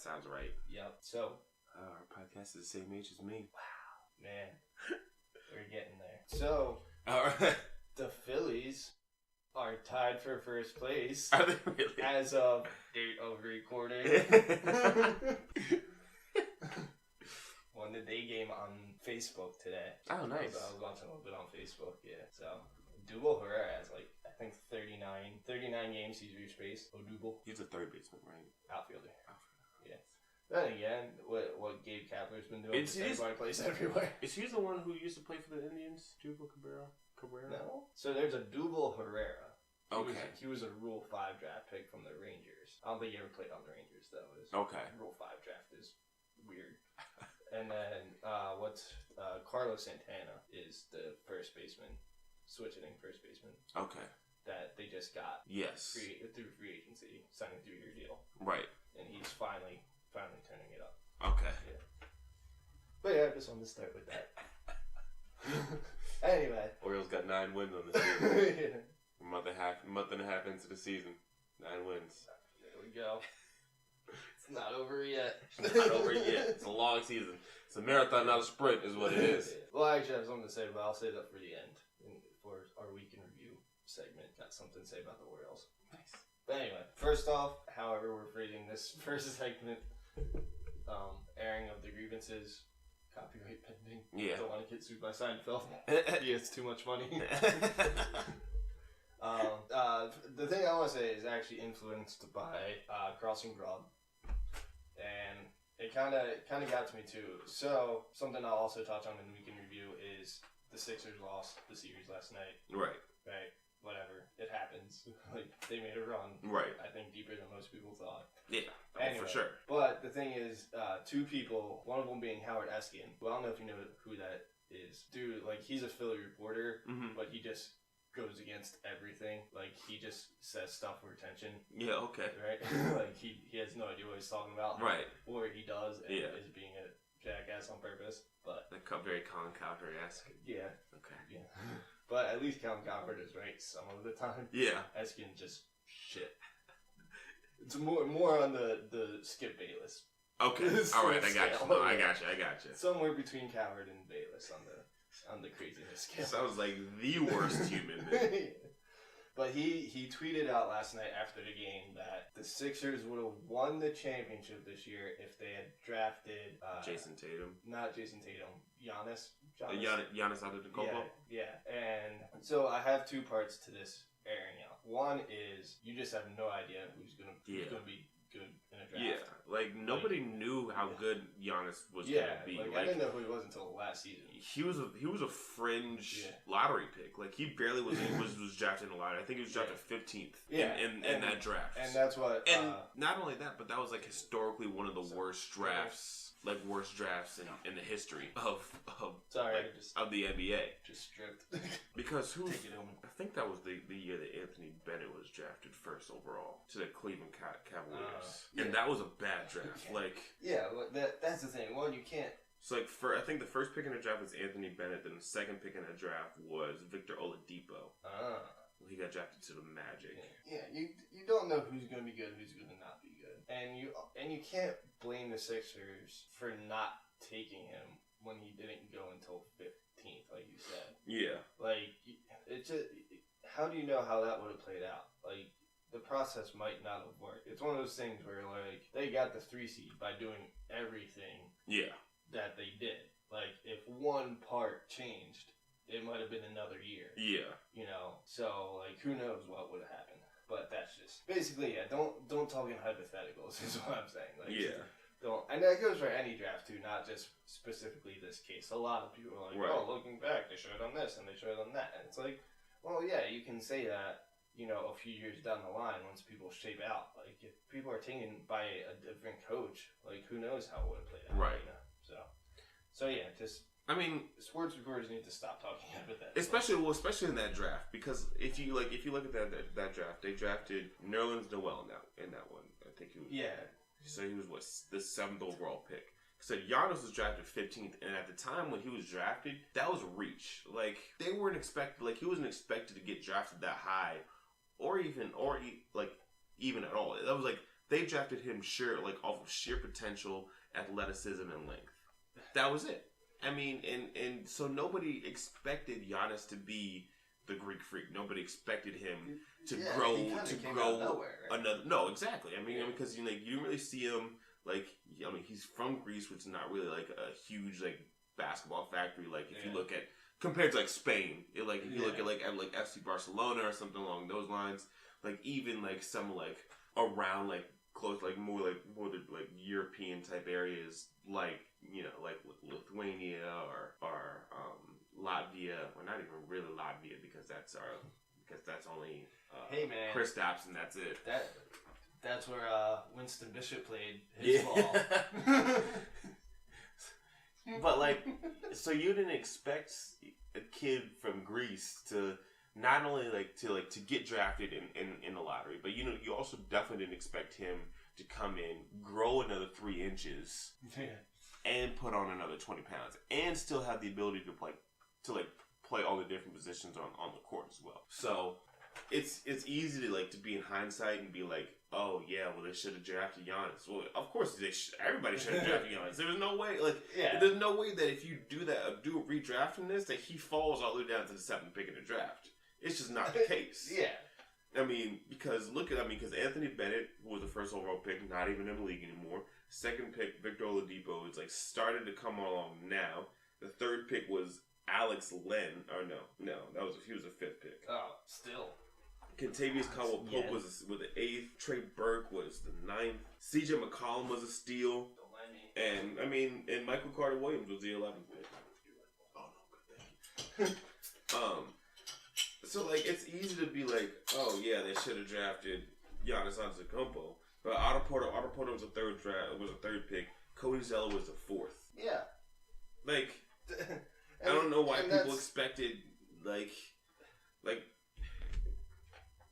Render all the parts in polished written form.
sounds right. Yep. So our podcast is the same age as me. Wow, man, we're getting there. So All right. the Phillies are tied for first place. Are they really? As of date of recording. Won the day game on Facebook today. Oh, nice. I was watching a little bit on Facebook, yeah. So, Odubel Herrera has, like, I think 39 games he's reached base. Odubel. He's a third baseman, right? Outfielder. Yeah. Then again, what Gabe Kapler's been doing, everybody plays everywhere. Is he the one who used to play for the Indians? Odubel Cabrera? No. So there's Odubel Herrera. Okay. He was a Rule 5 draft pick from the Rangers. I don't think he ever played on the Rangers, though. Okay. Rule 5 draft is weird. And then Carlos Santana is the first baseman, switch-hitting first baseman. Okay. That they just got. Yes. Through free agency, signed a 3-year deal. Right. And he's finally turning it up. Okay. Yeah. But yeah, I just wanted to start with that. Anyway. Orioles got 9 wins on the season. Yeah. A month and a half into the season. 9 wins. There we go. It's not over yet. It's not over yet. It's a long season. It's a marathon, not a sprint, is what it is. Well, I actually have something to say, but I'll save that for the end. For our week in review segment. Got something to say about the Orioles. Nice. But anyway, first off, however we're phrasing this first segment, airing of the grievances, copyright pending. Yeah. Don't want to get sued by Seinfeld. He has too much money. The thing I want to say is actually influenced by Crossing Broad, and it kind of got to me too. So something I'll also touch on in the weekend review is the Sixers lost the series last night. Right. Whatever, it happens. Like, they made a run. Right. I think deeper than most people thought. Yeah. Anyway, for sure. But the thing is, two people, one of them being Howard Eskin. Well, I don't know if you know who that is. Dude, like, he's a Philly reporter, but he just goes against everything. Like, he just says stuff for attention. Yeah, okay. Right? Like, he has no idea what he's talking about. Right. Or he does, and is being a jackass on purpose. But very Colin Cowherd-esque. Yeah. Okay. Yeah. But at least Colin Cowherd is right some of the time. Yeah. Eskin just shit. It's more on the Skip Bayless. Okay. All right, I got you. No, I got you. Somewhere between Cowherd and Bayless on the craziness scale. Sounds like the worst human. But he tweeted out last night after the game that the Sixers would have won the championship this year if they had drafted Jason Tatum. Not Jason Tatum. Giannis Antetokounmpo. Yeah. And so I have two parts to this airing out. One is you just have no idea who's gonna be good in a draft. Yeah, like nobody knew how good Giannis was gonna be. Like, I didn't know who he was until last season. He was a fringe lottery pick. Like he barely was drafted in the lottery. I think he was drafted 15th in that draft. And that's what. And not only that, but that was like historically one of the worst drafts. Like worst drafts in the history of the NBA. Just stripped. Because I think that was the year that Anthony Bennett was drafted first overall to the Cleveland Cavaliers, and that was a bad draft. That's the thing. Well, you can't. So I think the first pick in the draft was Anthony Bennett. Then the second pick in the draft was Victor Oladipo. He got drafted to the Magic. Yeah, you don't know who's going to be good, who's going to not be good, and you can't blame the Sixers for not taking him when he didn't go until 15th, like you said. Yeah. Like it's just, how do you know how that would have played out? Like the process might not have worked. It's one of those things where like they got the 3 seed by doing everything. Yeah. That they did. Like if one part changed, it might have been another year. Yeah. You know, so like who knows what would have happened. But that's just basically don't talk in hypotheticals is what I'm saying. Like don't, and that goes for any draft too, not just specifically this case. A lot of people are like, oh, looking back, they should have done this and they should have done that, and it's like, well, yeah, you can say that, you know, a few years down the line once people shape out. Like if people are taken by a different coach, like who knows how it would have played out. Right. You know? So yeah, just. I mean, sports reporters need to stop talking about that. Especially in that draft, because if you look at that draft, they drafted Nerlens Noel in that one. I think he was. Yeah. So he was the 7th overall pick. So Giannis was drafted 15th, and at the time when he was drafted, that was a reach. Like they weren't expected. Like he wasn't expected to get drafted that high, or even at all. That was like they drafted him off of sheer potential, athleticism, and length. That was it. I mean, and so nobody expected Giannis to be the Greek freak. Nobody expected him to grow nowhere, right? another. No, exactly. I mean, because you didn't really see him he's from Greece, which is not really like a huge like basketball factory. Like if you look at compared to like Spain, if you look at FC Barcelona or something along those lines, like even like some like around like close like more to like European type areas like like Lithuania or Latvia, or not even really Latvia because that's only Kristaps and that's it. That's where Winston Bishop played his ball. But like, so you didn't expect a kid from Greece to not only to get drafted in the lottery, but you also definitely didn't expect him to come in, grow another 3 inches, and put on another 20 pounds, and still have the ability to play all the different positions on the court as well. So it's easy to be in hindsight and be like, oh yeah, well they should have drafted Giannis. Well, of course everybody should have drafted Giannis. There was no way, there's no way that if you do a redraft from this, that he falls all the way down to the 7th pick in the draft. It's just not the case. Yeah. I mean, because Anthony Bennett was the first overall pick, not even in the league anymore. Second pick, Victor Oladipo, is started to come along now. The third pick was Alex Len. Or no, he was the 5th pick. Oh, still. Kentavious Caldwell-Pope was the 8th. Trey Burke was the 9th. CJ McCollum was a steal. And Michael Carter Williams was the 11th pick. Oh no, good thank you. So it's easy to be like, oh yeah, they should have drafted Giannis Antetokounmpo. But Otto Porter was a third pick. Cody Zeller was the 4th. Yeah. I don't know why people expected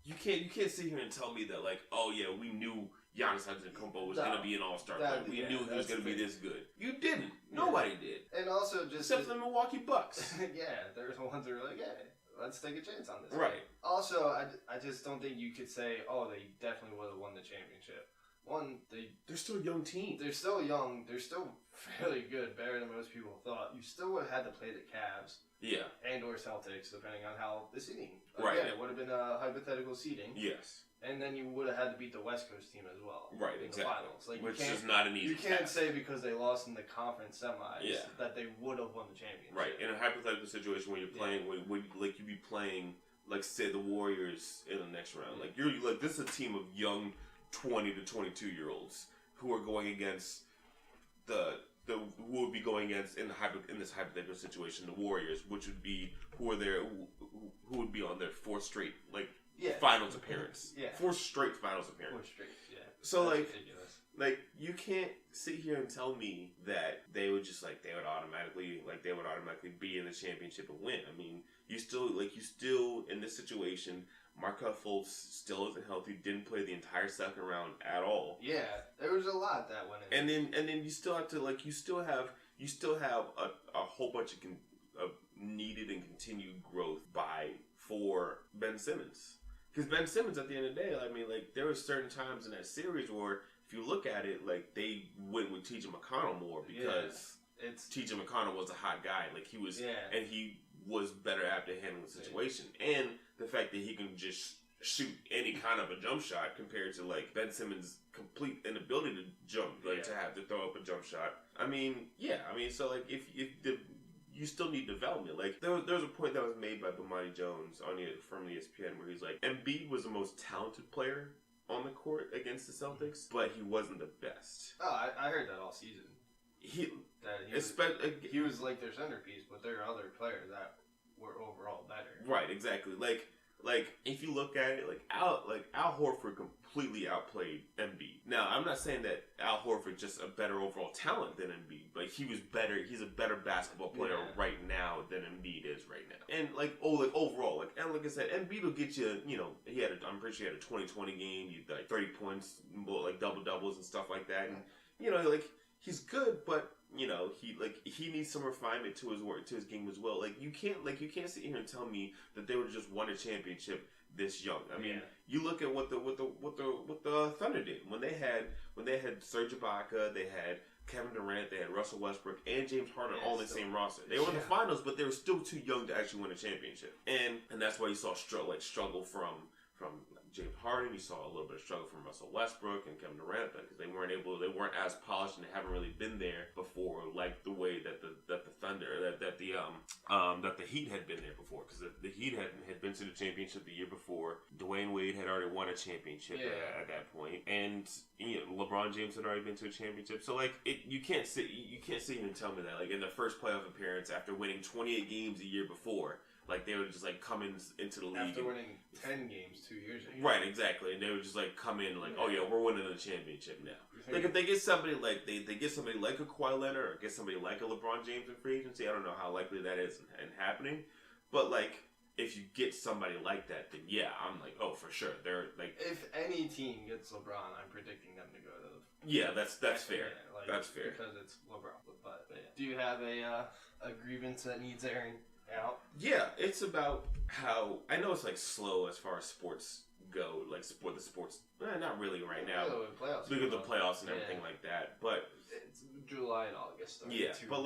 you can't sit here and tell me that oh yeah, we knew Giannis Antetokounmpo was going to be an all-star player. We knew he was going to be this good. You didn't. Nobody did. And also except for the Milwaukee Bucks. Yeah, there's the ones that were like, yeah, let's take a chance on this. Right. Also, I just don't think you could say, oh, they definitely would have won the championship. One, they're still a young team. They're still young. They're still fairly good, better than most people thought. You still would have had to play the Cavs. Yeah. And or Celtics, depending on how the seeding. Right. Yeah, it would have been a hypothetical seeding. Yes. And then you would have had to beat the West Coast team as well. Right, in exactly. the finals. Which is not an easy You can't task. say because they lost in the conference semis that they would have won the championship. Right. In a hypothetical situation where you're playing, you'd be playing, say, the Warriors in the next round. This is a team of young 20 to 22 year olds who are going against who would be going against in this hypothetical situation the Warriors, which would be who would be on their 4th straight finals appearance. Yeah. 4 straight finals appearance. 4 straight, yeah. So ridiculous. You can't sit here and tell me that they would just they would automatically be in the championship and win. I mean, you still in this situation, Markelle Fultz still isn't healthy, didn't play the entire second round at all. Yeah, there was a lot that went in. And then you still have to you still have a whole bunch of needed and continued growth for Ben Simmons. Because Ben Simmons, at the end of the day, there were certain times in that series where, if you look at it, they went with T.J. McConnell more because T.J. McConnell was a hot guy. And he was better after handling the situation. And the fact that he can just shoot any kind of a jump shot compared to Ben Simmons' complete inability to jump, to have to throw up a jump shot. So if you still need development. There was a point that was made by Bomani Jones from ESPN where he's like, Embiid was the most talented player on the court against the Celtics, but he wasn't the best. Oh, I heard that all season. He was their centerpiece, but there are other players that were overall better. Right, exactly. If you look at it, Al Horford completely outplayed Embiid. Now, I'm not saying that Al Horford just a better overall talent than Embiid, but he was better. He's a better basketball player right now than Embiid is right now. And overall, and like I said, Embiid will get you. I'm pretty sure he had a 20-20 game. You 30 points, double doubles and stuff like that. And he's good, but he needs some refinement to his work, to his game as well. Like you can't sit here and tell me that they would have just won a championship this young. I mean, you look at what the Thunder did when they had Serge Ibaka, they had Kevin Durant, they had Russell Westbrook, and James Harden all in the same roster. They were in the finals, but they were still too young to actually win a championship. And that's why you saw struggle from James Harden. You saw a little bit of struggle from Russell Westbrook and Kevin Durant because they weren't as polished and they haven't really been there before, like the way that the Thunder that the Heat had been there before, because the Heat had been to the championship the year before. Dwayne Wade had already won a championship at that point, and LeBron James had already been to a championship. So you can't sit here and tell me that in their first playoff appearance after winning 28 games a year before. They would just come into the league after winning 10 games 2 years ago. Right, exactly, and they would just come in oh yeah, we're winning the championship now. If they get somebody they get somebody like a Kawhi Leonard or get somebody like a LeBron James in free agency, I don't know how likely that is and happening, but if you get somebody like that, then yeah, I'm oh for sure they're if any team gets LeBron, I'm predicting them to go to the. Yeah, that's fair. Yeah, that's fair because it's LeBron. But yeah. Do you have a grievance that needs airing out? Yeah, it's about how I know it's slow as far as sports go, the sports. Not really right now. Look at the playoffs and everything like that, but it's July and August. Yeah, but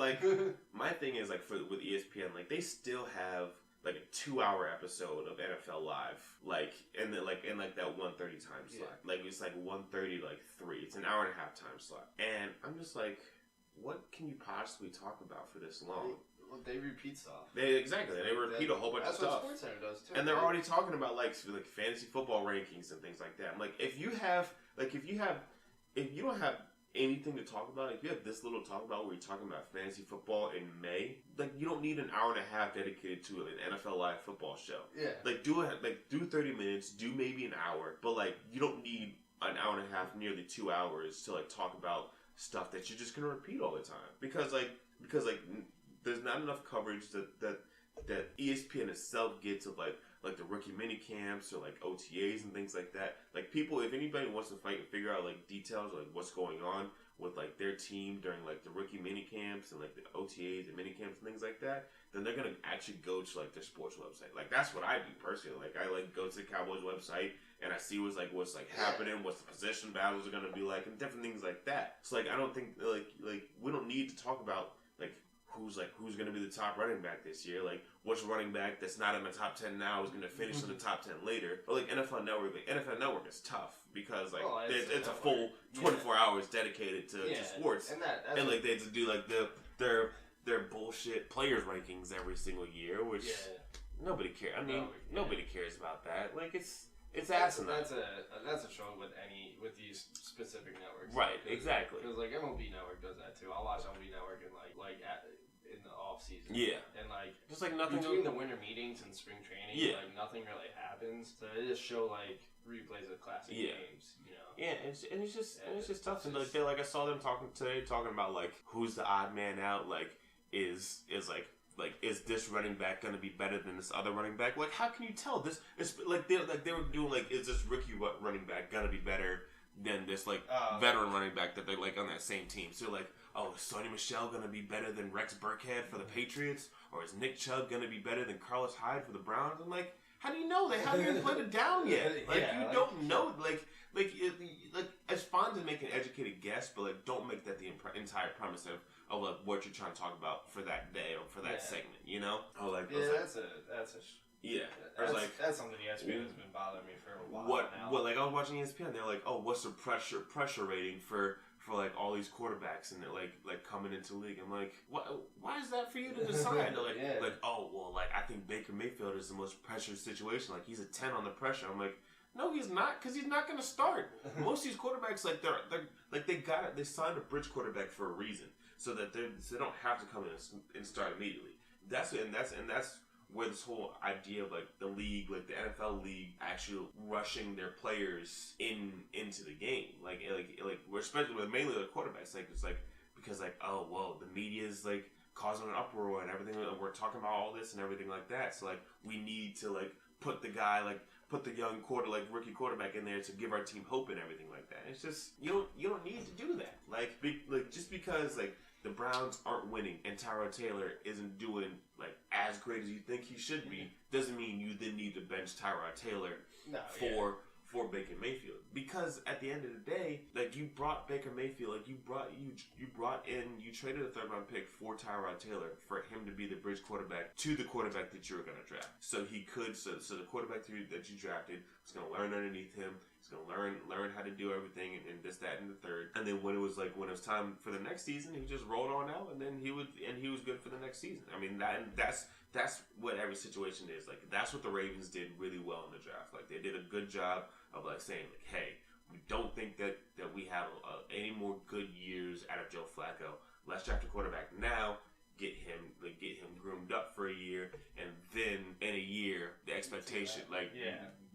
my thing is with ESPN, they still have a 2-hour episode of NFL Live, in that 1:30 time slot. It's 1:30 3. It's an hour and a half time slot, and I'm just what can you possibly talk about for this long? Well, they repeat stuff. They repeat a whole bunch of stuff. That's what SportsCenter does too. And they're already talking about fantasy football rankings and things like that. I'm if you don't have anything to talk about, if you have this little to talk about where you're talking about fantasy football in May, you don't need an hour and a half dedicated to an NFL Live football show. Yeah. Do 30 minutes, do maybe an hour, but you don't need an hour and a half, nearly 2 hours to talk about stuff that you're just gonna repeat all the time because there's not enough coverage that ESPN itself gets of the rookie mini camps or OTAs and things like that. People, if anybody wants to fight and figure out details of what's going on with their team during the rookie mini camps and the OTAs and mini camps and things like that, then they're gonna actually go to their sports website. That's what I do personally. I go to the Cowboys website and I see what's happening, what's the position battles are gonna be and different things like that. So I don't think we don't need to talk about who's going to be the top running back this year? Which running back that's not in the top 10 now is going to finish in the top 10 later? Or NFL Network. NFL Network is tough because it's a full 24 hours dedicated to sports, and they have to do their bullshit players rankings every single year, which nobody cares. I mean, nobody cares about that. It's asinine. That's a struggle with these specific networks. Right, exactly. Because MLB Network does that too. I'll watch MLB Network in in the off season. Yeah. And just nothing between the winter meetings and spring training. Yeah. Nothing really happens. So they just show replays of classic games. Yeah, and it's just tough. And I saw them talking about who's the odd man out. Is this running back going to be better than this other running back? How can you tell this? It's they were doing is this rookie running back going to be better than this veteran running back that they're on that same team? So is Sonny Michel going to be better than Rex Burkhead for the Patriots, or is Nick Chubb going to be better than Carlos Hyde for the Browns? I'm how do you know? They haven't even played it down yet. You don't know. It's fine to make an educated guess, but don't make that the entire premise of what you're trying to talk about for that day or for that segment, that's something ESPN has been bothering me for a while now. I was watching ESPN, they're what's the pressure rating for all these quarterbacks and they're coming into the league? I'm why is that for you to decide? They're I think Baker Mayfield is the most pressured situation. He's a 10 on the pressure. I'm no, he's not, because he's not going to start. Most of these quarterbacks, they signed a bridge quarterback for a reason, so that they don't have to come in and start immediately. That's where this whole idea of the league, the NFL league, actually rushing their players into the game, we're especially with mainly the quarterbacks, because the media's causing an uproar and everything, and we're talking about all this and everything like that. So we need to put the guy put the young rookie quarterback in there to give our team hope and everything like that. It's just you don't need to do that. Just because the Browns aren't winning and Tyrod Taylor isn't doing like as great as you think he should be, doesn't mean you then need to bench Tyrod Taylor for Baker Mayfield. Because at the end of the day, like you brought Baker Mayfield, like you traded a third round pick for Tyrod Taylor for him to be the bridge quarterback to the quarterback that you were going to draft. So the quarterback that you drafted was going to learn underneath him. He's going to learn how to do everything and this, that, and the third. And then when it was time for the next season, he just rolled on out, and then he was good for the next season. I mean, that's what every situation is. Like, that's what the Ravens did really well in the draft. Like, they did a good job of, like, saying, like, hey, we don't think that we have any more good years out of Joe Flacco. Let's draft a quarterback now, get him groomed up for a year, and then in a year, the expectation,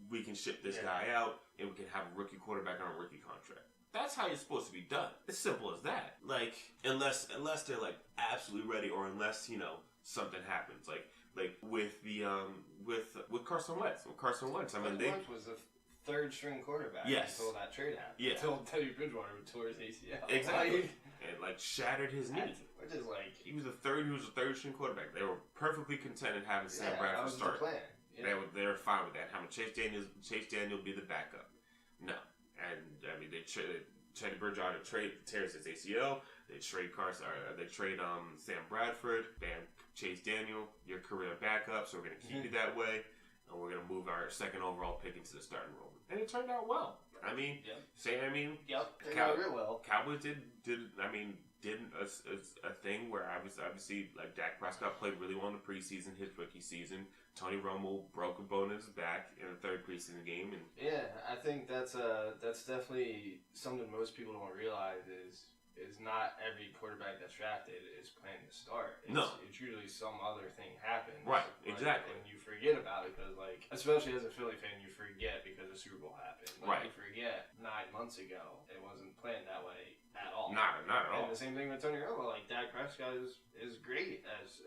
we can ship this guy out, and we can have a rookie quarterback on a rookie contract. That's how it's supposed to be done. It's simple as that. Like, unless they're, like, absolutely ready, or unless, something happens. Like with the with Carson Wentz. With Carson Wentz, Wentz was a third string quarterback until that trade happened. Yeah. Until Teddy Bridgewater tore his ACL. Exactly. And shattered his knee. Which is like he was a third string quarterback. They were perfectly content in having Sam Bradford start. The plan. Yeah. They were fine with that. Having Chase Daniel be the backup. No. And I mean Teddy Bridgewater tears his ACL. They trade Sam Bradford. Bam, Chase Daniel, your career backup. So we're gonna keep you that way, and we're gonna move our second overall pick into the starting role. And it turned out well. I mean, turned out real well. Cowboys did a thing where obviously like Dak Prescott played really well in the preseason, his rookie season. Tony Romo broke a bone in his back in the third preseason game, and I think that's definitely something most people don't realize is not every quarterback that's drafted is planning to start. It's usually some other thing happens. Right, exactly. And you forget about it because, like, especially as a Philly fan, you forget because the Super Bowl happened. Like, you forget 9 months ago it wasn't planned that way at all. Not at all. And the same thing with Tony Romo. Like, Dak Prescott is great as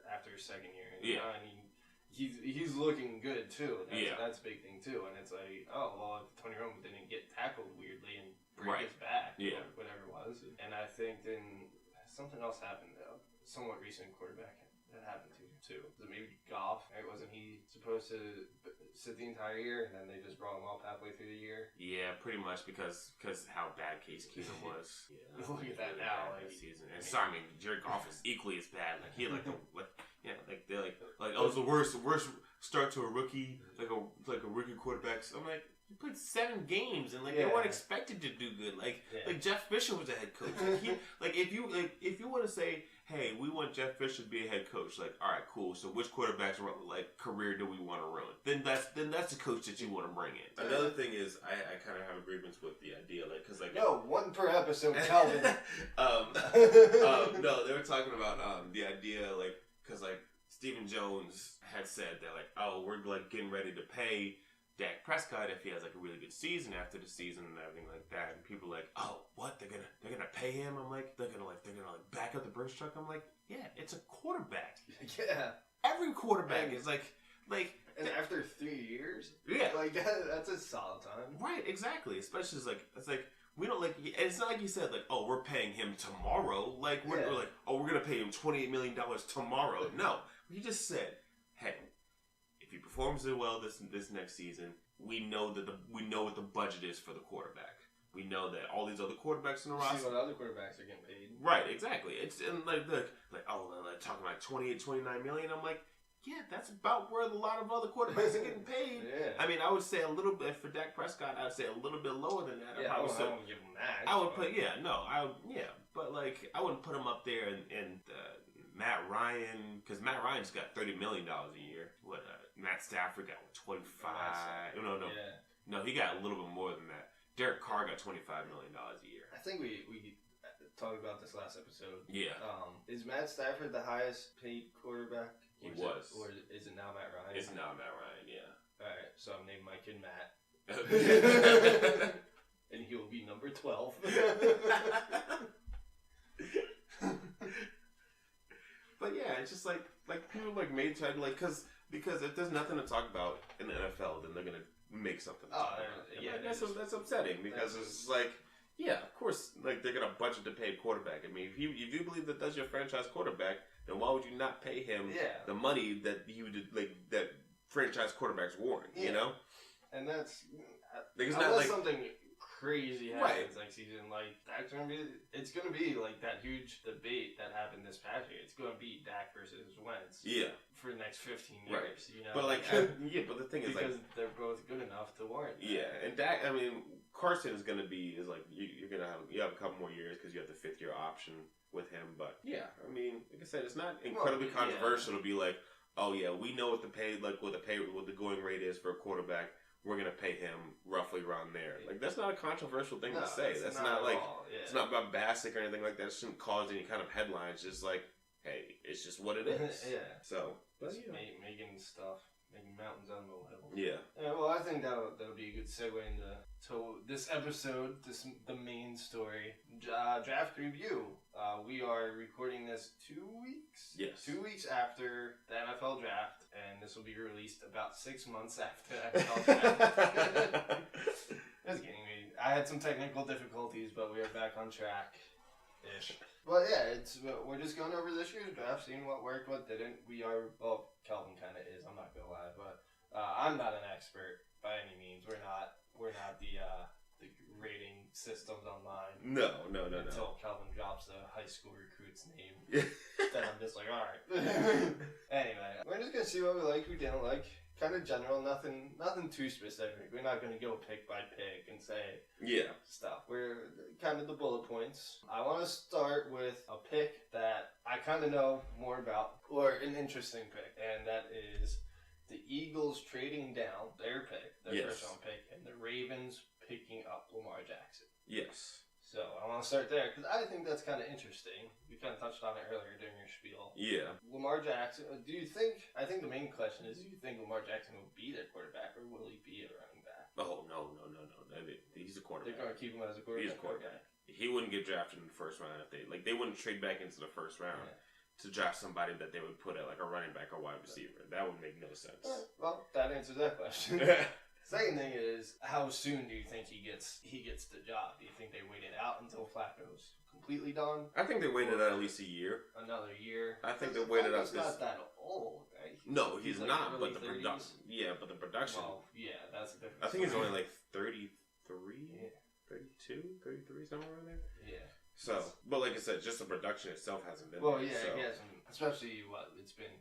after his second year. I mean, he's looking good too. That's a big thing too. And it's like, oh well, if Tony Romo didn't get tackled weirdly and break his back, whatever it was. And I think then something else happened though. Somewhat recent quarterback that happened to too. Was it maybe Goff? Right? Wasn't he supposed to sit the entire year and then they just brought him up halfway through the year? Yeah, pretty much because how bad Case Keenum was. Look at that now, like season. And so I mean, Jared Goff is equally as bad. Like he they're like oh, it's the worst start to a rookie, like a rookie quarterback. So I'm like, you played 7 games and they weren't expected to do good. Like Jeff Fisher was a head coach. If you want to say, hey, we want Jeff Fisher to be a head coach, like, all right, cool. So which quarterback's career do we want to ruin? Then that's the coach that you want to bring in. Another thing is, I kind of have agreements with the idea, because one per episode, Kelvin. No, they were talking about the idea, because Stephen Jones had said that oh, we're getting ready to pay Dak Prescott if he has a really good season after the season and everything like that, and people are like, oh, what, they're gonna pay him? I'm like, they're gonna back up the Brinks truck. I'm like, yeah, it's a quarterback. Yeah, every quarterback is like and after 3 years, that's a solid time, right? Exactly. Especially it's like we don't it's not like you said oh, we're paying him tomorrow. We're like, oh, we're gonna pay him $28 million tomorrow. No, we just said, hey, if he performs well this next season, we know what the budget is for the quarterback. We know that all these other quarterbacks in the roster. See what other quarterbacks are getting paid. Right, exactly. It's and talking about 28, 29 million. I'm like, yeah, that's about where a lot of other quarterbacks are getting paid. Yeah. I mean, I would say a little bit for Dak Prescott. I'd say a little bit lower than that. Yeah, I wouldn't give him that. I would put but I wouldn't put him up there in Matt Ryan, because Matt Ryan's got $30 million a year. Matt Stafford got 25. No, he got a little bit more than that. Derek Carr got $25 million a year. I think we talked about this last episode. Yeah. Is Matt Stafford the highest paid quarterback? He was. Or is it now Matt Ryan? It's now Matt Ryan, yeah. Alright, so I'm named Mike and Matt. And he will be number 12. But yeah, it's just people made try to because if there's nothing to talk about in the NFL, then they're gonna make something. That's upsetting because it's Yeah, of course. Like they're gonna budget to pay a quarterback. I mean, if you believe that that's your franchise quarterback, then why would you not pay him the money that he would that franchise quarterbacks warrant? You know, and that's like, it's unless not like something crazy happens next season, like it's gonna be like that huge debate that happened this past year. It's gonna be Dak versus Wentz. For the next 15 years, you know. But but the thing is, because they're both good enough to warrant. And Dak. I mean, Carson is gonna be you're gonna have a couple more years because you have the 5th-year option with him. But I mean, like I said, it's not incredibly controversial to be like, oh yeah, we know what the going rate is for a quarterback. We're gonna pay him roughly around there. Like that's not a controversial thing to say. That's not like it's not bombastic or anything like that. It shouldn't cause any kind of headlines. Just like, hey, it's just what it is. So, but making mountains out of molehills. Yeah. Well, I think that'll be a good segue into this episode. The main story, draft review. We are recording this 2 weeks. Yes. 2 weeks after the NFL draft, and this will be released about 6 months after the NFL draft. Just kidding. I had some technical difficulties, but we are back on track. Ish. But yeah, we're just going over this year's draft, seeing what worked, what didn't. Kelvin kind of is. I'm not gonna lie, but I'm not an expert by any means. We're not the rating systems online. No. Until Kelvin drops a high school recruit's name, then I'm just like, all right. Anyway, we're just gonna see what we like, who didn't like. Kind of general, nothing too specific. We're not gonna go pick by pick and say stuff. We're kind of the bullet points. I want to start with a pick that I kind of know more about, or an interesting pick, and that is the Eagles trading down their pick, their first round pick, and the Ravens picking up Lamar Jackson. Yes. So I want to start there because I think that's kind of interesting. We kind of touched on it earlier during your spiel. Yeah. Lamar Jackson. I think the main question is, do you think Lamar Jackson will be their quarterback or will he be a running back? Oh, no. He's a quarterback. They're going to keep him as a quarterback? He's a quarterback. Okay. He wouldn't get drafted in the first round if they wouldn't trade back into the first round to draft somebody that they would put at like a running back or wide receiver. That would make no sense. Well, that answers that question. Second thing is, how soon do you think he gets the job? Do you think they waited out until Flacco's completely done? I think they waited out at least a year. Another year? I think they waited out. He's not that old, right? No, he's like not. But the 30s? production. Yeah, but the production. Well, yeah, that's a different. I think he's only like 33, 32, 33, somewhere around there. Yeah. So, but like I said, just the production itself hasn't been. Well, there, yeah, so. it hasn't. Especially it's been.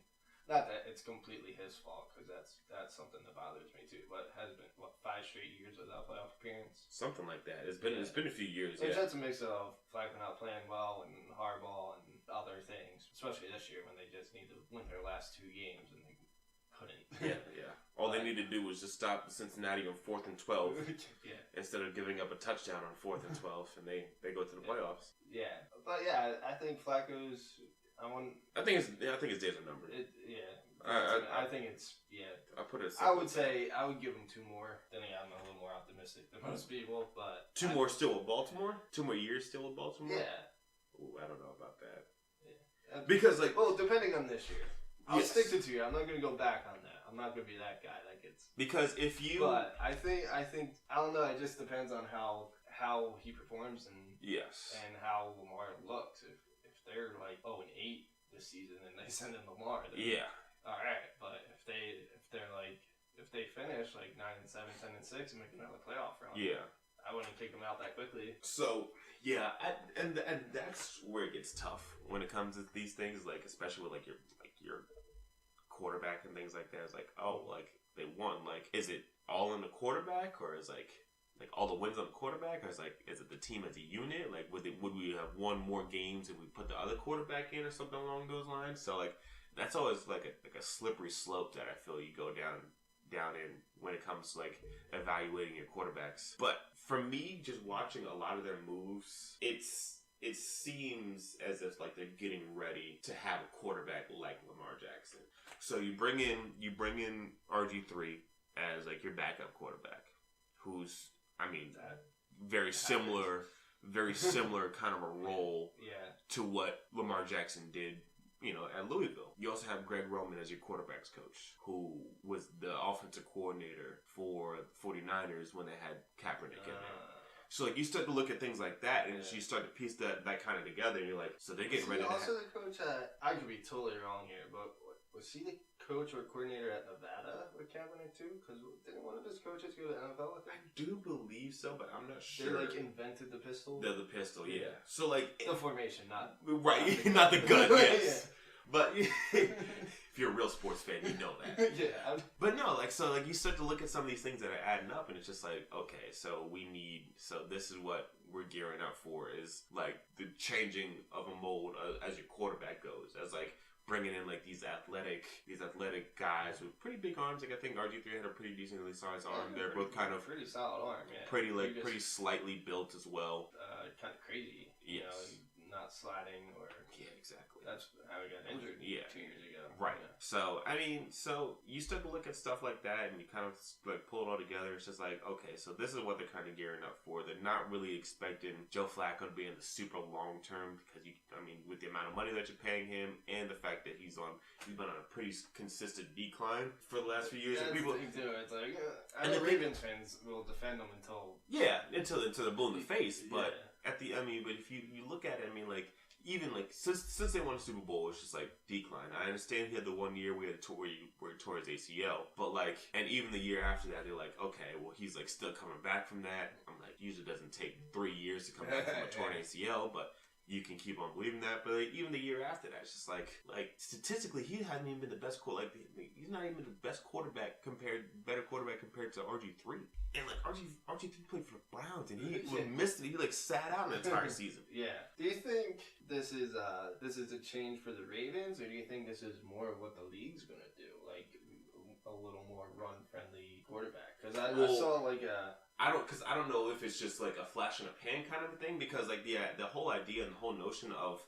Not that it's completely his fault, because that's something that bothers me too. But it has been 5 straight years without playoff appearance, something like that. It's been a few years. It's a mix of Flacco not playing well and hardball and other things, especially this year when they just need to win their last 2 games and they couldn't. Yeah. All they need to do was just stop Cincinnati on 4th and 12, instead of giving up a touchdown on 4th and 12, and they go to the playoffs. Yeah, but I think Flacco's. I think his days are numbered. I think it's I put it. I would say I would give him 2 more. Then I'm a little more optimistic than most people, but 2 more still with Baltimore. 2 more years still with Baltimore. Yeah. Ooh, I don't know about that. Yeah. Because depending on this year, I'll stick to 2. I'm not going to go back on that. I'm not going to be that guy. Because if you. But I think I don't know. It just depends on how he performs and how Lamar looks. If they're like 0-8 this season and they send in Lamar, then all right. But if they finish like 9-7, 10-6, and make another playoff run, I wouldn't kick them out that quickly. So and that's where it gets tough when it comes to these things, like especially with like your quarterback and things like that. It's like, oh, like they won. Like, is it all in the quarterback, or is like all the wins on the quarterback, or is it the team as a unit? Like, would we have won more games if we put the other quarterback in or something along those lines? So like that's always like a slippery slope that I feel you go down in when it comes to like evaluating your quarterbacks. But for me, just watching a lot of their moves, it seems as if like they're getting ready to have a quarterback like Lamar Jackson. So you bring in RG3 as like your backup quarterback, who's very similar kind of a role to what Lamar Jackson did, at Louisville. You also have Greg Roman as your quarterbacks coach, who was the offensive coordinator for the 49ers when they had Kaepernick in there. So like you start to look at things like that, and you start to piece that kind of together, and you're like, so they're getting ready to. Also, the coach I could be totally wrong here, but was he the coach or coordinator at Nevada with Kelven and I too? Because didn't one of his coaches go to NFL? I do believe so, but I'm not sure. They like invented the pistol. The pistol, yeah. So like the formation, not not the gun. Yes, but if you're a real sports fan, you know that. Yeah. But no, like so, like you start to look at some of these things that are adding up, and it's just like, okay, so this is what we're gearing up for, is like the changing of a mold as your quarterback goes, as like bringing in like these athletic guys with pretty big arms. Like I think RG3 had a pretty decently sized arm. They're both kind of pretty solid arm. Yeah. Pretty slightly built as well. Kind of crazy. Yes. Not sliding or exactly. That's how he got injured 2 years ago. Right. Yeah. So so you start to look at stuff like that, and you kind of like pull it all together. It's just like, okay, so this is what they're kind of gearing up for. They're not really expecting Joe Flacco to be in the super long term, because with the amount of money that you're paying him and the fact that he's been on a pretty consistent decline for the last few years. That's people the thing too. It's like, and the Ravens fans will defend them until they're blue in the face, but. But if you look at it, like even like since they won the Super Bowl, it's just like decline. I understand he had the 1 year where he tore his ACL, but like, and even the year after that, they're like, okay, well he's like still coming back from that. I'm like, usually doesn't take 3 years to come back from a torn ACL, but you can keep on believing that. But like, even the year after that, it's just like statistically, he hasn't even been the best he's not even the best better quarterback compared to RG3. And like RG3 played for the Browns, and he missed it. He like sat out the entire season. Yeah. Do you think this is a change for the Ravens, or do you think this is more of what the league's gonna do, like a little more run friendly quarterback? Because I saw like a. I don't know if it's just like a flash in a pan kind of a thing, because like the whole idea and the whole notion of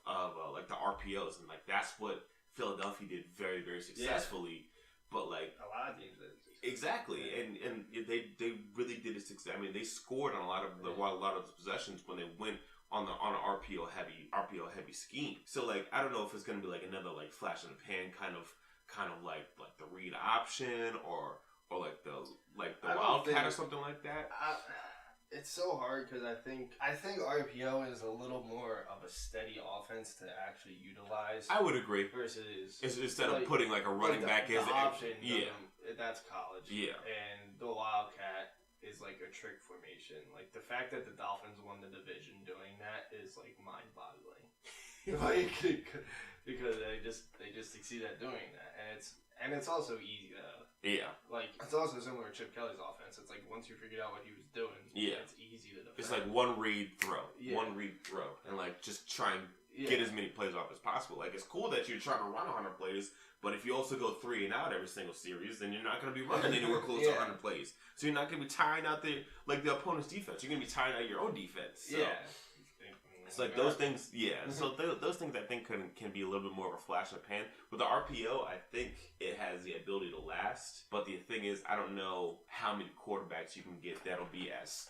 like the RPOs, and like that's what Philadelphia did very, very successfully. Yeah. But like a lot of teams did. Exactly, yeah. and they really did it success. They scored on a lot of the possessions when they went on an RPO heavy scheme. So like I don't know if it's gonna be like another like flash in the pan kind of like the read option or like the wildcat or something like that. It's so hard because I think RPO is a little more of a steady offense to actually utilize. I would agree. Versus instead of putting like a running back as the option. Yeah, that's college. Yeah, and the wildcat is like a trick formation. Like the fact that the Dolphins won the division doing that is like mind-boggling. Like because they just succeed at doing that, and it's also easy though. Yeah. Like, it's also similar to Chip Kelly's offense. It's like, once you figured out what he was doing, it's easy to defend. It's like one read throw. And, like, just try and get as many plays off as possible. Like, it's cool that you're trying to run 100 plays, but if you also go 3 and out every single series, then you're not going to be running anywhere close to 100 plays. So you're not going to be tiring out the opponent's defense. You're going to be tiring out your own defense. So. Yeah. It's like those things, So those things I think can be a little bit more of a flash in the pan. With the RPO, I think it has the ability to last. But the thing is, I don't know how many quarterbacks you can get that'll be as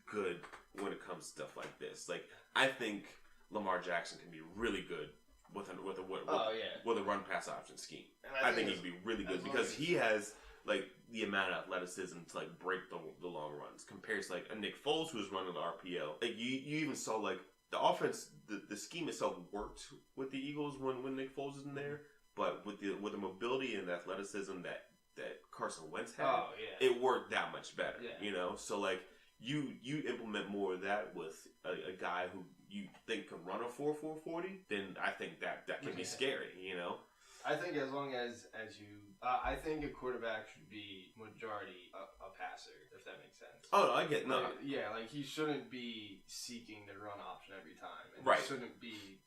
good when it comes to stuff like this. Like I think Lamar Jackson can be really good with a run pass option scheme. I think he can be really good because he has like the amount of athleticism to like break the long runs compared to like a Nick Foles who's running the RPO. Like you even saw like the offense, the scheme itself worked with the Eagles when Nick Foles is in there, but with the mobility and the athleticism that Carson Wentz had, it worked that much better. Yeah. You know, so like you implement more of that with a guy who you think can run a 4.40, then I think that can be scary. You know. I think as long as you, I think a quarterback should be majority a passer, if that makes sense. Oh, no, I get no. Like he shouldn't be seeking the run option every time, and right. He shouldn't be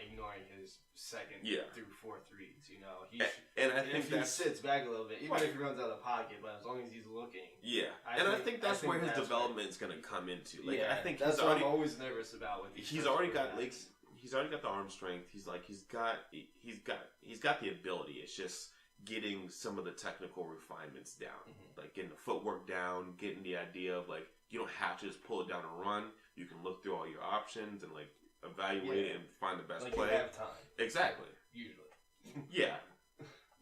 ignoring his second through fourth reads. You know, I think he sits back a little bit, even if he runs out of the pocket, but as long as he's looking. Yeah, I think that's where his development is going to come into. Like, I think that's what I'm always nervous about with these. He's already got like. He's already got the arm strength. He's got the ability. It's just getting some of the technical refinements down, like getting the footwork down, getting the idea of like you don't have to just pull it down and run. You can look through all your options and like evaluate it and find the best play. You have time. Exactly. Usually. Yeah.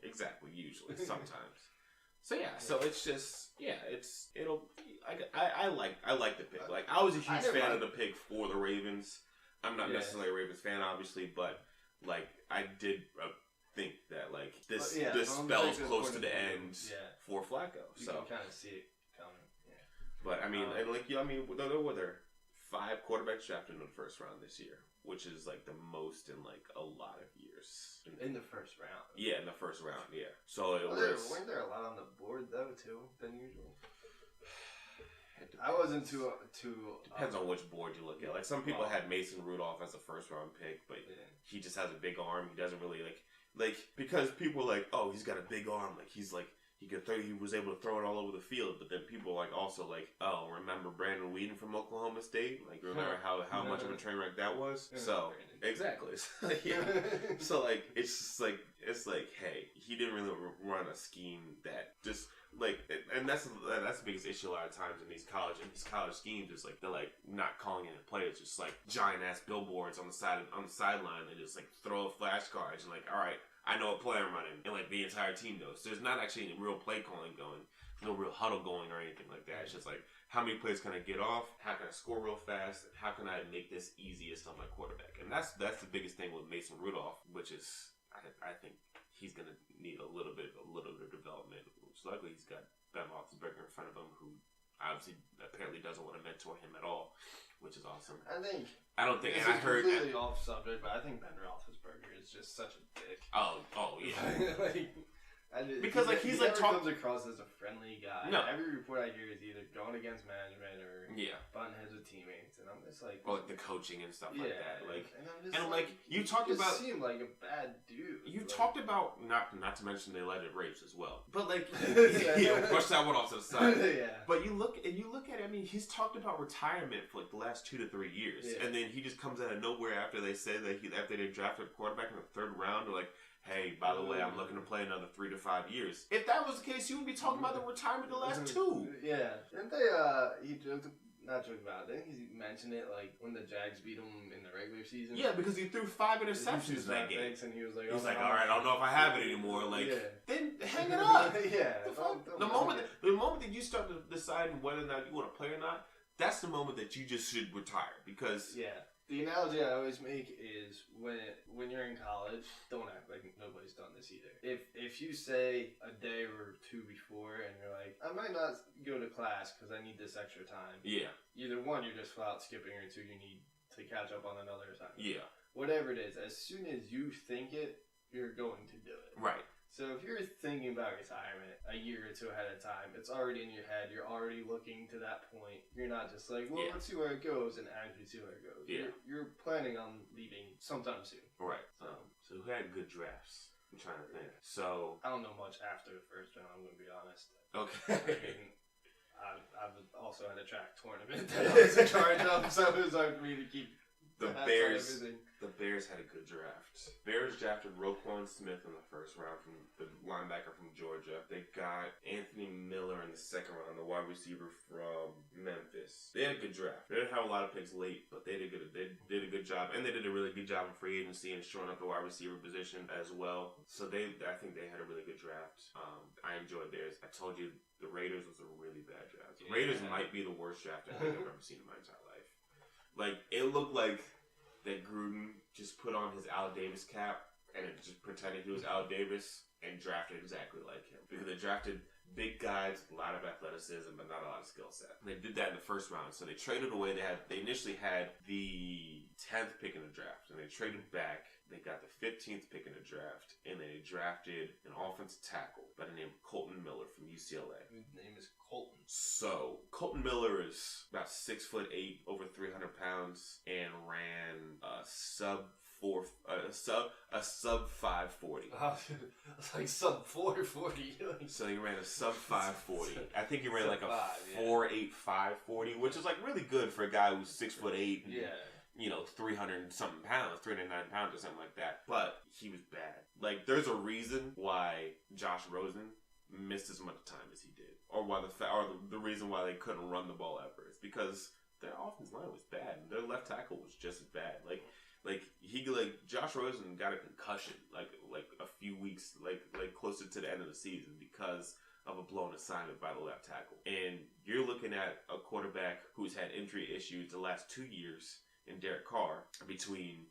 Exactly. Usually. Sometimes. So yeah. So it's just Yeah, I like the pick. Like, I was a huge fan of the pick for the Ravens. I'm not necessarily a Ravens fan, obviously, but like I did think that like this spell's close to the end for Flacco. You can kind of see it coming. Yeah. But I mean, there were 5 quarterbacks drafted in the first round this year, which is like the most in like a lot of years. In the first round. Yeah, in the first round. Yeah. So weren't there a lot on the board though too than usual? I wasn't too. Depends on which board you look at. Like some people had Mason Rudolph as a first round pick, but he just has a big arm. He doesn't really like because people are like, oh, he's got a big arm. Like he's like he could throw. He was able to throw it all over the field. But then people like also like, oh, remember Brandon Weeden from Oklahoma State? Like remember how much of a train wreck that was? So exactly. Yeah. So like it's just like hey, he didn't really run a scheme that just. Like, and that's the biggest issue a lot of times in these college schemes is like they're like not calling in a play. It's just like giant ass billboards on the sideline. They just like throw flashcards and like, all right, I know what play I'm running, and like the entire team knows. There's not actually any real play calling going, no real huddle going or anything like that. It's just like how many plays can I get off? How can I score real fast? How can I make this easiest on my quarterback? And that's the biggest thing with Mason Rudolph, which is I think he's gonna need a little bit of development. Most likely he's got Ben Roethlisberger in front of him, who obviously apparently doesn't want to mentor him at all, which is awesome. I don't think. This and I heard completely off subject, but I think Ben Roethlisberger is just such a dick. Oh yeah. Because he never comes across as a friendly guy. No. Every report I hear is either going against management or butting heads with teammates, and I'm just like, or like the coaching and stuff like that. Like, and I'm just you talked about seem like a bad dude. You talked about not to mention the alleged rapes as well, but like brush that one off to the side. But you look at it. I mean, he's talked about retirement for like the last 2 to 3 years, and then he just comes out of nowhere after they say that after they drafted a quarterback in the 3rd round, they're like, hey, by the way, I'm looking to play another 3 to 5 years. If that was the case, you would be talking about the retirement the last 2. Yeah. Didn't they, not joked about it. Didn't he mention it, like, when the Jags beat him in the regular season? Yeah, because he threw 5 interceptions in that game. And he was like, all right, I don't know if I have it anymore. Like, then hang it up. The moment that you start deciding whether or not you want to play or not, that's the moment that you just should retire. Because... Yeah. The analogy I always make is when you're in college, don't act like nobody's done this either. If you say a day or 2 before and you're like, I might not go to class because I need this extra time. Yeah. Either one, you're just flat out skipping, or 2, you need to catch up on another assignment. Yeah. Whatever it is, as soon as you think it, you're going to do it. Right. So if you're thinking about retirement a year or 2 ahead of time, it's already in your head. You're already looking to that point. You're not just like, well, let's see where it goes and actually see where it goes. Yeah. You're planning on leaving sometime soon. Right. So who had good drafts? I'm trying to think. So I don't know much after the first round, I'm going to be honest. Okay. I mean, I've also had a track tournament that I was in charge of, so it was hard for me to keep the Bears had a good draft. Bears drafted Roquan Smith in the 1st round from the linebacker from Georgia. They got Anthony Miller in the 2nd round, the wide receiver from Memphis. They had a good draft. They didn't have a lot of picks late, but they did a good job, and they did a really good job in free agency and showing up the wide receiver position as well. So I think they had a really good draft. I enjoyed theirs. I told you the Raiders was a really bad draft. The Raiders might be the worst draft I think I've ever seen in my entire life. Like, it looked like that Gruden just put on his Al Davis cap and it just pretended he was Al Davis and drafted exactly like him. Because they drafted big guys with a lot of athleticism but not a lot of skill set. They did that in the 1st round. So they traded away. They initially had the 10th pick in the draft, and they traded back. They got the 15th pick in the draft, and they drafted an offensive tackle by the name of Colton Miller from UCLA. His name is Colton. So Colton Miller is about 6'8", over 300 pounds, and ran a sub 540. It's like sub 440. So he ran a sub 540. I think he ran like a 4.8 540, which is like really good for a guy who's 6'8". Yeah. 300 something pounds, 309 pounds or something like that. But he was bad. Like, there's a reason why Josh Rosen missed as much time as he did, or the reason why they couldn't run the ball ever is because their offensive line was bad, and their left tackle was just as bad. Josh Rosen got a concussion like a few weeks closer to the end of the season because of a blown assignment by the left tackle. And you're looking at a quarterback who's had injury issues the last 2 years in Derek Carr between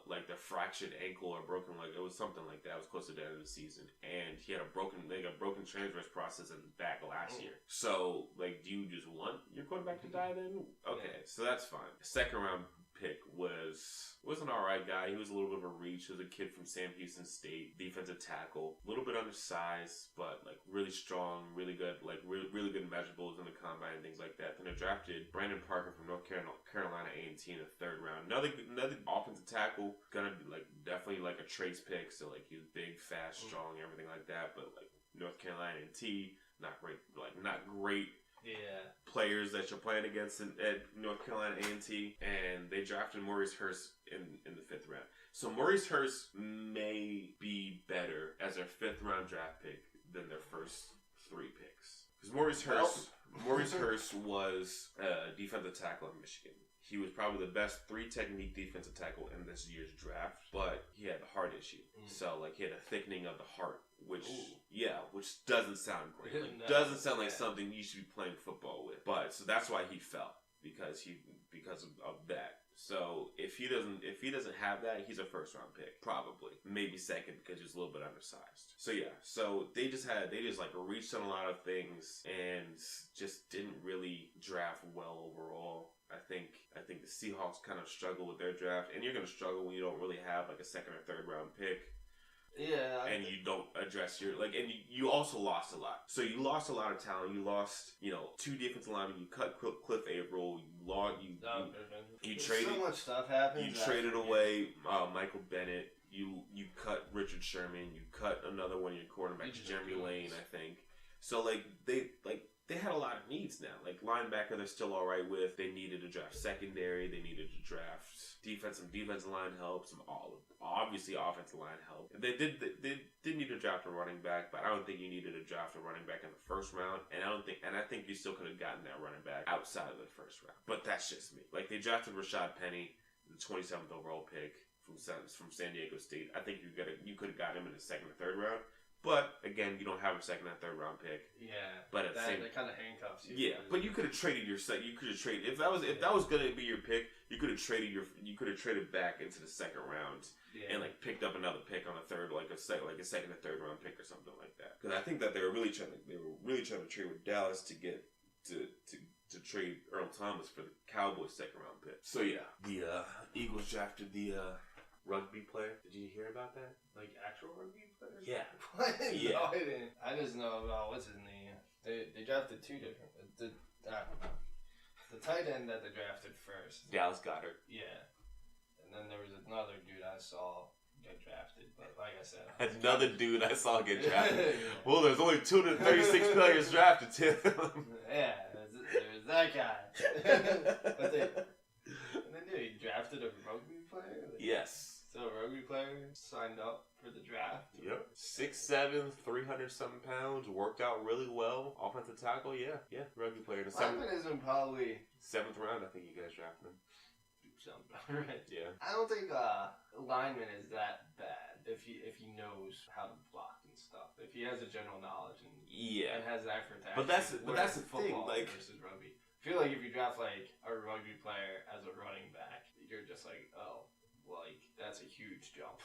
like the fractured ankle or broken leg. It was something like that. It was close to the end of the season. And he had a broken transverse process in his back last year. So, like, do you just want your quarterback to die then? Okay, so that's fine. Second round pick was an alright guy. He was a little bit of a reach. He was a kid from Sam Houston State, defensive tackle, a little bit undersized, but like really strong, really good, like really good measurables in the combine and things like that. Then they drafted Brandon Parker from North Carolina A&T in the third round. Another offensive tackle, gonna be like definitely like a trace pick. So like he's big, fast, strong, everything like that. But like North Carolina A&T, not great players that you're playing against at North Carolina A&T, and they drafted Maurice Hurst in the fifth round. So Maurice Hurst may be better as their fifth round draft pick than their first 3 picks. Because Maurice Hurst was a defensive tackle in Michigan. He was probably the best 3-technique defensive tackle in this year's draft, but he had a heart issue. So, like, he had a thickening of the heart, which doesn't sound great. Like, doesn't sound like something you should be playing football with. But so that's why he fell because of that. So if he doesn't have that, he's a first round pick, probably, maybe second because he's a little bit undersized. So yeah, so they just like reached on a lot of things and just didn't really draft well overall. I think the Seahawks kind of struggle with their draft, and you're going to struggle when you don't really have like a second or third round pick. Yeah. And you don't address and you also lost a lot. So you lost a lot of talent. You lost, 2 defensive linemen. You cut Cliff Averill. You traded. So much stuff happened. You traded away Michael Bennett. You cut Richard Sherman. You cut another one of your quarterbacks, Jeremy Lane, I think. So they had a lot of needs now. Like linebacker, they're still all right with. They needed to draft secondary. They needed to draft defensive line help. Obviously offensive line help. They did need to draft a running back, but I don't think you needed to draft a running back in the first round. And I think you still could have gotten that running back outside of the first round. But that's just me. Like they drafted Rashad Penny, the 27th overall pick from San Diego State. I think you could have got him in the second or third round. But again, you don't have a second and third round pick. Yeah, but at that kind of handcuffs you. Yeah, but you could have traded your set. You could have traded if that was going to be your pick. You could have traded back into the second round and like picked up another pick on a third, like a second or third round pick or something like that. Because I think that they were really trying to trade with Dallas to get to trade Earl Thomas for the Cowboys' second round pick. So yeah, the Eagles drafted the rugby player. Did you hear about that? Like actual rugby players? Yeah. What? Yeah. No, I didn't. I just know about what's his name. They drafted 2 different. The tight end that they drafted first. Dallas Goedert. Yeah. And then there was another dude I saw get drafted, but like I said, another dude I saw get drafted. Well, there's only 236 players drafted, Tim. Yeah, there's that guy. But he drafted a rugby player? Yes. So a rugby player signed up for the draft? Yep. 6'7", 300-something pounds, worked out really well. Offensive tackle, yeah, rugby player. Lineman isn't probably... 7th round, I think you guys drafted him. Sounds about right. Yeah. I don't think lineman is that bad if he knows how to block and stuff. If he has a general knowledge and has that for But that's the football thing, like versus rugby. I feel like if you draft like a rugby player as a running back, you're just like, oh, like that's a huge jump.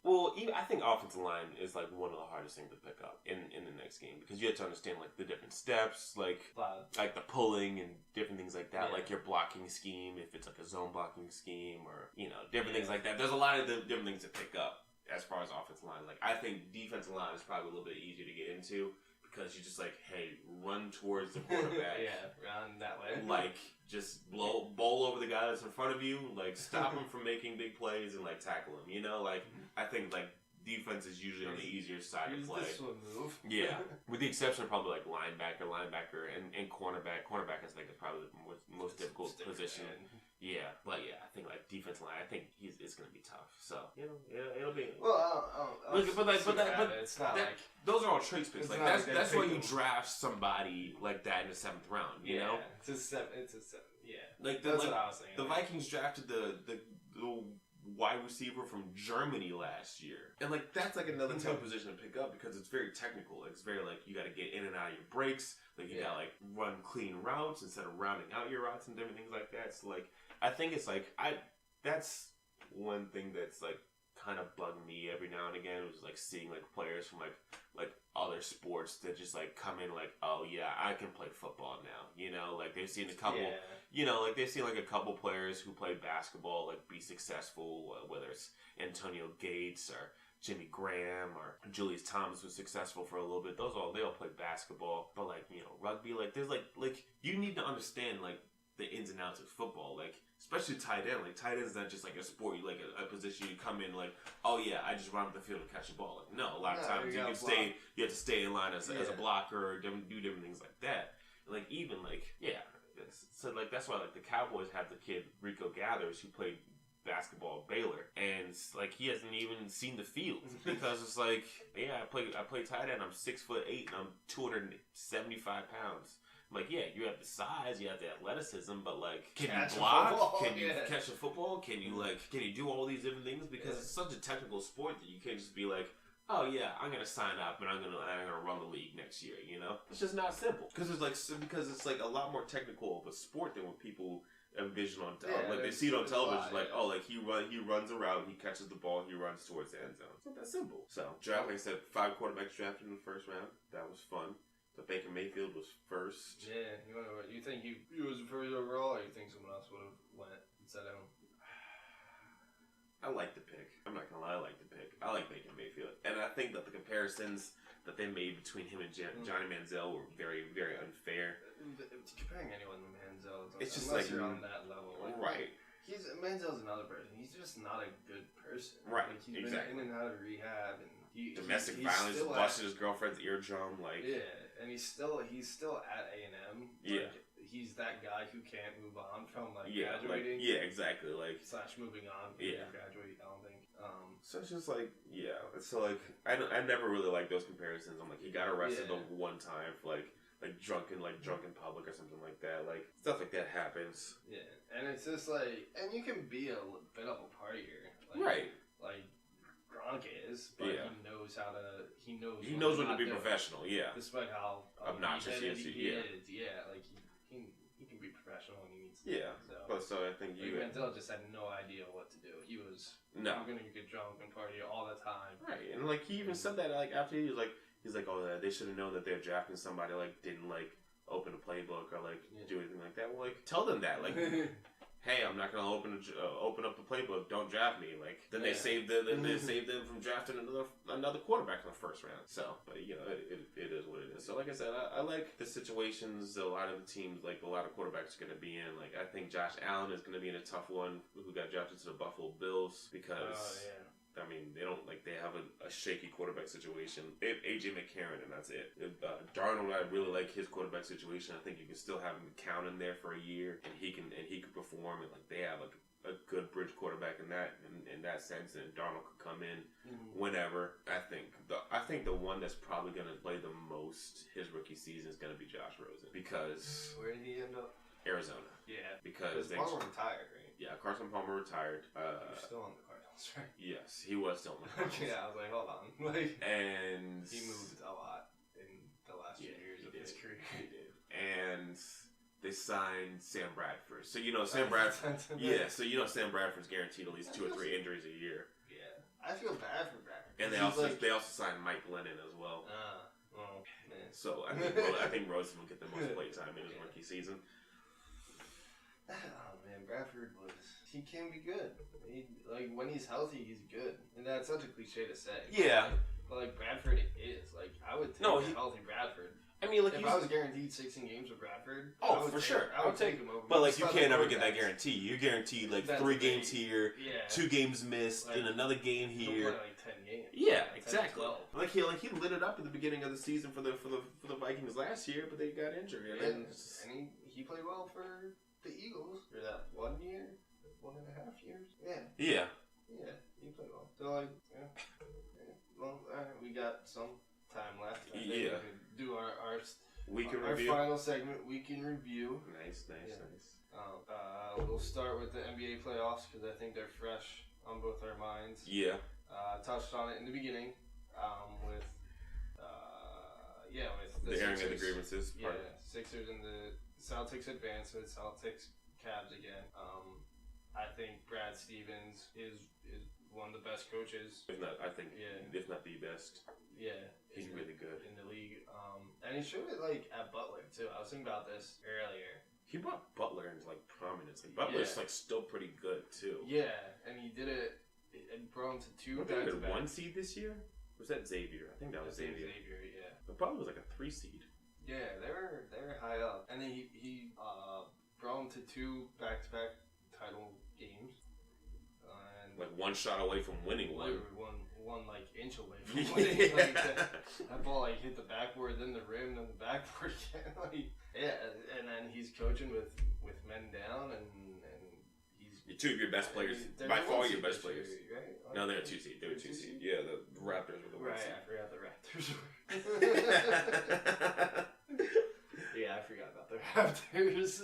Well, I think offensive line is like one of the hardest things to pick up in the next game because you have to understand like the different steps, like the pulling and different things like that, like your blocking scheme, if it's like a zone blocking scheme or different things like that. There's a lot of different things to pick up as far as offensive line. Like I think defensive line is probably a little bit easier to get into. Because you just like, hey, run towards the quarterback. Run that way. Like, just bowl over the guy that's in front of you. Like, stop him from making big plays and like tackle him. Like, I think like defense is usually on the easier side to play. This one move. Yeah, with the exception of probably like linebacker, and cornerback. Cornerback is like probably the most difficult position. Yeah, but I think like defensive line, I think it's gonna be tough. So it'll be. Well, it's not like those are all trace picks. Like that's why you draft somebody like that in the 7th round. You know, it's a 7. Yeah, like that's what I was saying. The Vikings drafted the wide receiver from Germany last year. And, like, that's, like, another tough position to pick up because it's very technical. Like, it's very, like, you got to get in and out of your breaks. Like, you got to, like, run clean routes instead of rounding out your routes and different things like that. So, like, I think it's, like, that's one thing that's, like, kind of bugged me every now and again. It was, like, seeing, like, players from, like other sports that just, like, come in, like, oh, yeah, I can play football now. You know, like, they've seen a couple, you know, like, they've seen, like, a couple players who played basketball, like, be successful, whether it's Antonio Gates or Jimmy Graham or Julius Thomas was successful for a little bit. They all play basketball. But, like, you know, rugby, like, there's, like, you need to understand, like, the ins and outs of football. Like, especially tight end. Like, tight end is not just, like, a sport, like, a position you come in, like, oh, yeah, I just run up the field and catch the ball. Like, no, a lot of times you have to stay in line as a blocker or do different things like that. And, like, even, like, so, like, that's why, like, the Cowboys have the kid Rico Gathers who played basketball at Baylor, and like he hasn't even seen the field because it's like, I play tight end. I'm 6'8" and I'm 275 pounds. I'm like, yeah, you have the size, you have the athleticism, but like, can you block? Can you catch a football? Can you do all these different things? Because it's such a technical sport that you can't just be like, oh yeah, I'm gonna sign up and I'm gonna run the league next year. You know, it's just not simple because it's like a lot more technical of a sport than what people envision on like they see it on television, like, oh, like he runs around, he catches the ball, he runs towards the end zone. It's not that simple. So draft, like I said, 5 quarterbacks drafted in the first round. That was fun. The Baker Mayfield was first. Yeah, you think he was first overall, or you think someone else would have went instead of him? I like the pick. I'm not gonna lie, I like the pick. I like Baker Mayfield, and I think that the comparisons that they made between him and Johnny Manziel were very, very unfair. Comparing anyone to Manziel, it's just unless like you're on that level, like, right? Manziel's another person. He's just not a good person, right? Like, he's been in and out of rehab, and domestic violence, busted his girlfriend's eardrum, like and he's still at A&M. Yeah, like, he's that guy who can't move on from graduating. Like, exactly. Like / moving on. Graduate. I don't think. So it's just like So like I never really liked those comparisons. I'm like, he got arrested the one time for like drunk in public or something like that. Like stuff like that happens. Yeah, and it's just like, and you can be a bit of a partier, right? Like Gronk is, but he knows how to. He knows when to be professional. Yeah, despite how obnoxious he is. Yeah, like he can be professional when he needs to. Yeah, so I think Manziel just had no idea what to do. He was I'm gonna get drunk and party all the time. Right, and like he even said that like after he's like, oh, they should have known that they're drafting somebody like didn't like open a playbook or like do anything like that. Well, like tell them that, like, hey, I'm not gonna open up the playbook. Don't draft me. Like then they saved them. They saved them from drafting another quarterback in the first round. So, but you know, it is what it is. So, like I said, I like the situations a lot of the teams, like a lot of quarterbacks are gonna be in. Like I think Josh Allen is gonna be in a tough one. Who got drafted to the Buffalo Bills because. I mean, they have a shaky quarterback situation. They have A.J. McCarron, and that's it. Darnold, I really like his quarterback situation. I think you can still have him count in there for a year, and he can perform. And like they have a good bridge quarterback in that sense, and Darnold could come in whenever. I think the one that's probably going to play the most his rookie season is going to be Josh Rosen because where did he end up? Arizona. Yeah, because Palmer retired, right? Yeah, Carson Palmer retired. You're still on the Cardinals. Right. Yes, he was still in the Cardinals. Yeah, I was like, hold on. Like, and he moved a lot in the last few years of his career. He did. And they signed Sam Bradford. So you know Sam Bradford. So you know Sam Bradford's guaranteed at least 2 or 3 injuries a year. Yeah, I feel bad for Bradford. And they also signed Mike Glennon as well. Oh man. So I think Rosen will get the most play time in his rookie season. Oh man, Bradford he can be good. Like when he's healthy, he's good, and that's such a cliche to say. Yeah, but like Bradford is like I would take a healthy Bradford. I mean, like if I was guaranteed 16 games with Bradford, sure, I would take him over. But like you can't ever get that guarantee. You're guaranteed like 3 games here, 2 games missed, and another game here. Like 10 games. Yeah, exactly. Like he lit it up at the beginning of the season for the Vikings last year, but they got injured. And he played well for the Eagles for that 1 year. 1.5 years? Yeah, he played well. So, like, well, we got some time left. I think we can do our final segment, Week in Review. Nice. We'll start with the NBA playoffs because I think they're fresh on both our minds. Yeah. Touched on it in the beginning with the airing of the Sixers. grievances. Yeah, Sixers and the Celtics advancement. Celtics Cavs again. I think Brad Stevens is one of the best coaches. If not, I think, if not the best. Yeah. He's really good. In the league. And he showed it, like, at Butler, too. I was thinking about this earlier. He brought Butler into, like, prominence. Like, Butler's, like, still pretty good, too. Yeah, and he did it and brought him to 2 back-to-back. 1 seed this year? Was that Xavier? I think that was Xavier. Yeah. But Butler was, like, a 3 seed. Yeah, they were high up. And then he brought him to 2 back-to-back title games. And like, 1 shot away from winning one. One like inch away from winning. Like, that ball like hit the backboard, then the rim, then the backboard again. Like, and then he's coaching with men down, and he's 2 of your best players, by far your best players. Right? Like, no, they're a 2 seed. They were 2 seed. Yeah, the Raptors were the 1 seed. Right, I forgot the Raptors. Yeah, I forgot about the Raptors.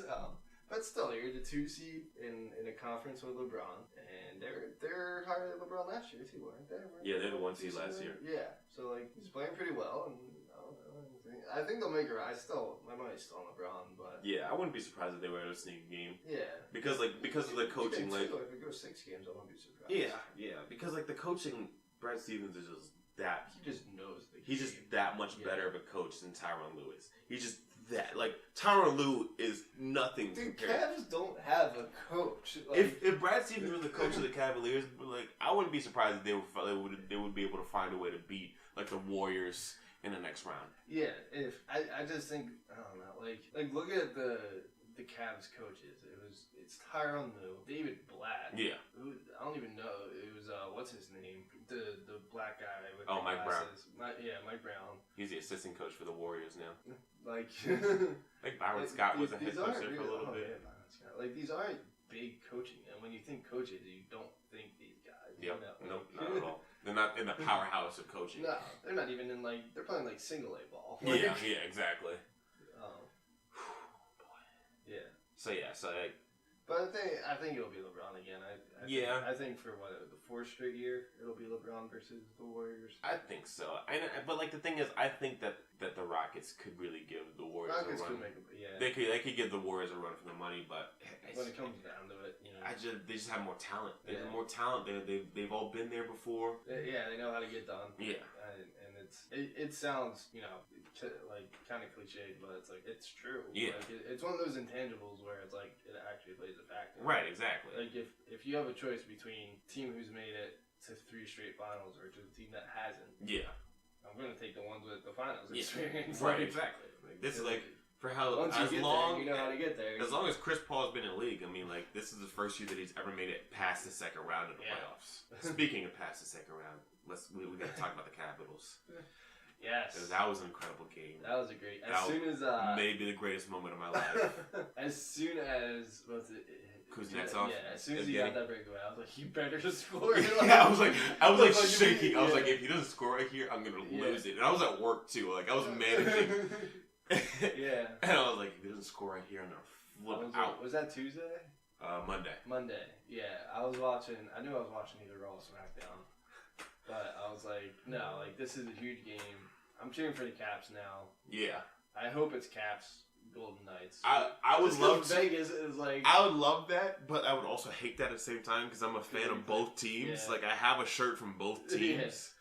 But still, you're the 2 seed in a conference with LeBron, and they're higher than LeBron last year too, weren't they? Yeah, they're the 1 seed last year. Yeah, so like he's playing pretty well, and I think they'll make it. My money's still on LeBron, but yeah, I wouldn't be surprised if they were in a sneak game. Yeah, because of the coaching, like if it goes 6 games, I wouldn't be surprised. Yeah, because like the coaching, Brad Stevens is just that. He just knows the game. He's just that much better of a coach than Tyronn Lue is. He's just that. Like, Tyronn Lue is nothing. Dude, Cavs don't have a coach. Like, if Brad Stevens was the coach of the Cavaliers, like, I wouldn't be surprised if they would be able to find a way to beat like the Warriors in the next round. Yeah, I just think, I don't know, like look at the Cavs coaches. It's Tyronn Lue, David Blatt. Yeah. I don't even know. It was what's his name? The black guy with Mike glasses. Mike Brown. He's the assistant coach for the Warriors now. Like Byron Scott was a head coach there for a little bit. Yeah, Byron Scott. Like, these aren't big coaching, and when you think coaches, you don't think these guys. Yep. Nope, not at all. They're not in the powerhouse of coaching. No, they're not even in they're playing like single A ball. Like, yeah, exactly. Boy. Yeah. So like. But I think it'll be LeBron again. I think for the 4th straight year, it'll be LeBron versus the Warriors. I think so. But like the thing is, I think that the Rockets could really give the Warriors a run. They could give the Warriors a run for the money, but when it comes down to it, you know, they just have more talent. They have more talent. They've all been there before. Yeah, they know how to get done. Yeah, and it sounds, you know, like kind of cliche, but it's true. Yeah, like it's one of those intangibles where it's like it actually plays a factor. Right, exactly. Like if you have a choice between a team who's made it to 3 straight finals or to a team that hasn't, I'm gonna take the ones with the finals experience. Right, exactly. Like, this is like for how once you get there, you know how to get there. As long as Chris Paul's been in the league, I mean, like this is the first year that he's ever made it past the 2nd round of the playoffs. Speaking of past the 2nd round, we got to talk about the Capitals. Yes. Because that was an incredible game. That was a great. Maybe the greatest moment of my life. As soon as Kuznetsov. Yeah, as soon as he got that breakaway, I was like, he better score. I was like shaking. I was like, if he doesn't score right here, I'm gonna lose it. And I was at work too. Like I was managing. Yeah. And I was like, if he doesn't score right here, I'm gonna flip out. Was that Tuesday? Monday. Yeah, I knew I was watching either Raw or SmackDown. But I was like, no, like this is a huge game. I'm cheering for the Caps now. Yeah. I hope it's Caps Golden Knights. I would love to. Vegas is like. I would love that, but I would also hate that at the same time because I'm a fan of both teams. Yeah. Like I have a shirt from both teams.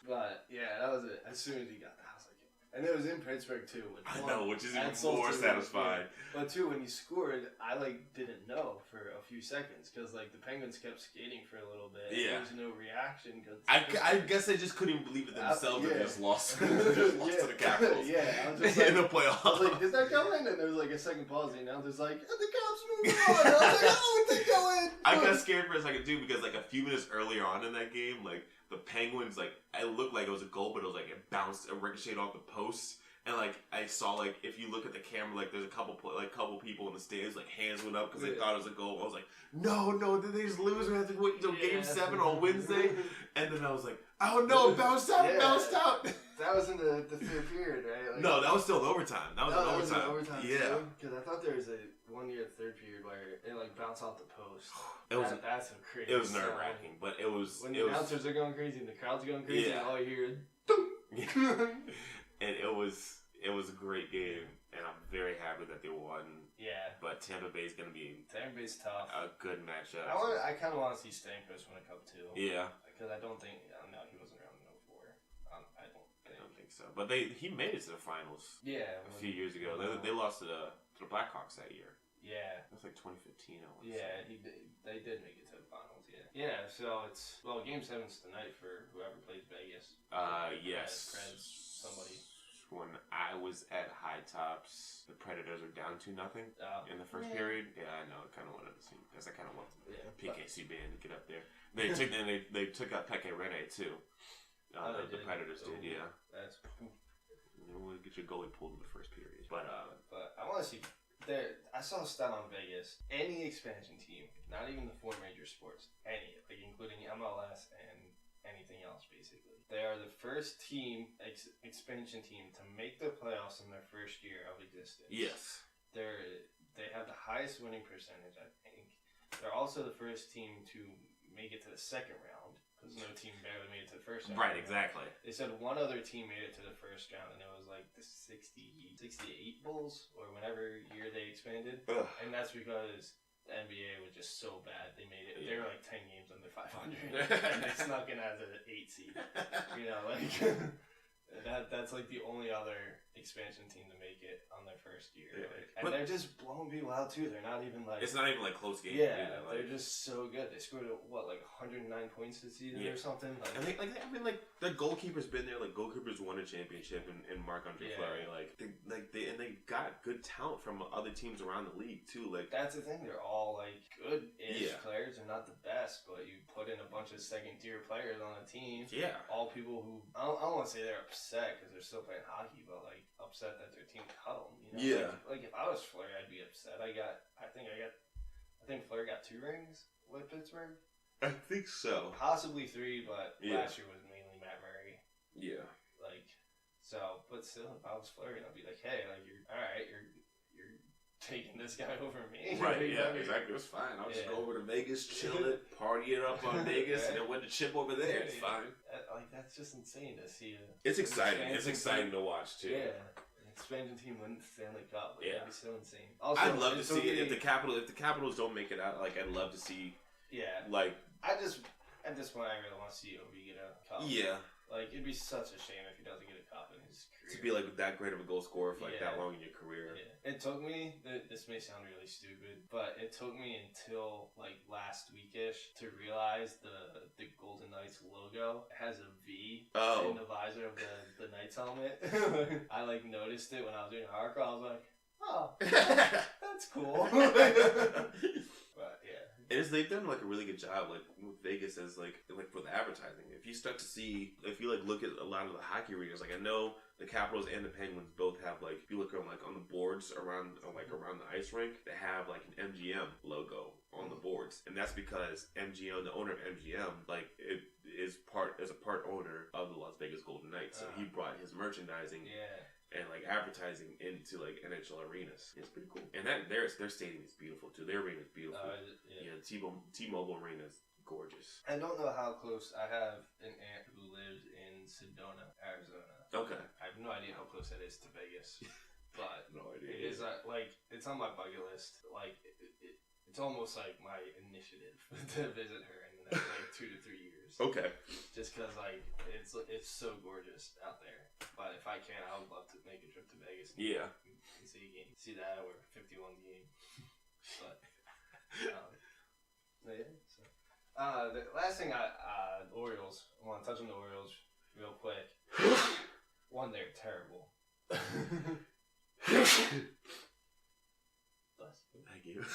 Yeah. But yeah, that was it. As soon as he got that, I was like, and it was in Pittsburgh too. I know, which is even more satisfying. But too, when he scored, I didn't know for a few seconds because the Penguins kept skating for a little bit. Yeah. There was no reaction. Cause I guess they just couldn't believe it themselves and just lost. To the Capitals. Yeah, I was just in the playoffs. I was like, is that going? And there was a second pause, and now there's and the Caps moving on. I was like, oh, they going. I got scared for a second too because a few minutes earlier on in that game, the Penguins it looked like it was a goal, but it was it bounced, it ricocheted off the post. And I saw if you look at the camera, there's a couple people in the stands hands went up because they thought it was a goal. I was like, no, did they just lose? We have to wait until Game 7 on Wednesday. And then I was like, oh no, it bounced out. That was in the third period, right? No, that was still overtime. That was overtime. Yeah. Because I thought there was a 1 year third period where it like bounced off the post. That's a crazy. It was nerve wracking, but it was when the announcers are going crazy and the crowd's going crazy, and all you hear is and it was a great game, and I'm very happy that they won. Yeah. But Tampa Bay's gonna be tough. A good matchup. I kind of want to see Stamkos win a cup too. Yeah. Because I don't think he wasn't around in 04. I don't think so. But he made it to the finals. Yeah. A few years ago, they lost to the Blackhawks that year. Yeah. It was like 2015. Yeah, they did make it to the finals. Yeah. Yeah. So Game 7's tonight for whoever plays Vegas. Yes. Preds, somebody. When I was at High Tops, the Predators were down 2-0 in the first period. Yeah, I know. I kind of wanted to see because I kind of wanted the PKC band to get up there. They took out Peke Rene too. The Predators did. Yeah. That's. We'll get your goalie pulled in the first period, but I want to see. I saw a stat on Vegas. Any expansion team, not even the 4 major sports, any including MLS and anything else, basically. They are the first expansion team to make the playoffs in their first year of existence. Yes. They have the highest winning percentage, I think. They're also the first team to make it to the second round, because no team barely made it to the first round. Right, exactly. They said one other team made it to the first round, and it was like the 68 Bulls, or whenever year they expanded. Ugh. And that's because the NBA was just so bad. They made it. They were like 10 games under 500, and they snuck in as an 8 seed. That's like the only other expansion team to make it on their first year. Yeah. And they're just blowing people out too. They're not even like. It's not even like close games. Yeah, they're just so good. They scored 109 points this season or something. The goalkeeper's been there. Like goalkeepers won a championship, and Marc-Andre Fleury. They got good talent from other teams around the league too. Like that's the thing. They're all like good-ish players. They're not the best, but you put in a bunch of second-tier players on a team. Yeah, all people who I don't want to say they're upset because they're still playing hockey, but like upset that their team cut them. Like if I was Fleury, I'd be upset. I think Fleury got 2 rings with Pittsburgh. I think so. Possibly 3, but last year was mainly Matt Murray. Yeah. But still, if I was Fleury, I'd be like, hey, you're taking this guy over me. Right, exactly. It's fine. I'll just go over to Vegas, chill it, party it up on Vegas, and then win the chip over there. It's fine. That's just insane to see. It's exciting. It's exciting to watch, too. Yeah. Expansion team win the Stanley Cup. That'd be so insane. Also, I'd love to see it if the Capitals don't make it out. I'd love to see. Yeah. At this point, I really want to see Ovi get a cup. Yeah. It'd be such a shame if he doesn't get a cup in his career. To be that great of a goal scorer for that long in your career. Yeah. It took me. This may sound really stupid, but it took me until last weekish to realize the Golden Knights logo has a V in the visor of the Knights helmet. I noticed it when I was doing an article. I was like, oh, that's cool. But yeah. They've done a really good job with Vegas as with advertising. If you start to see, if you look at a lot of the hockey arenas, I know the Capitals and the Penguins both have if you look on on the boards around the ice rink, they have an MGM logo on the boards, and that's because MGM, the owner of MGM, it is a part owner of the Las Vegas Golden Knights, so he brought his merchandising. And advertising into NHL arenas. It's pretty cool. And their stadium is beautiful too. Their arena is beautiful. T-Mobile Arena is gorgeous. I don't know how close. I have an aunt who lives in Sedona, Arizona. Okay. I have no idea how close that is to Vegas, but no idea. It is it's on my bucket list. It's almost my initiative to visit her in the next 2 to 3 years. Okay. Just because it's so gorgeous out there. But if I can, I would love to make a trip to Vegas. And see a game. See that or 51 game. But the last thing Orioles. I want to touch on the Orioles real quick. One, they're terrible. Thank you.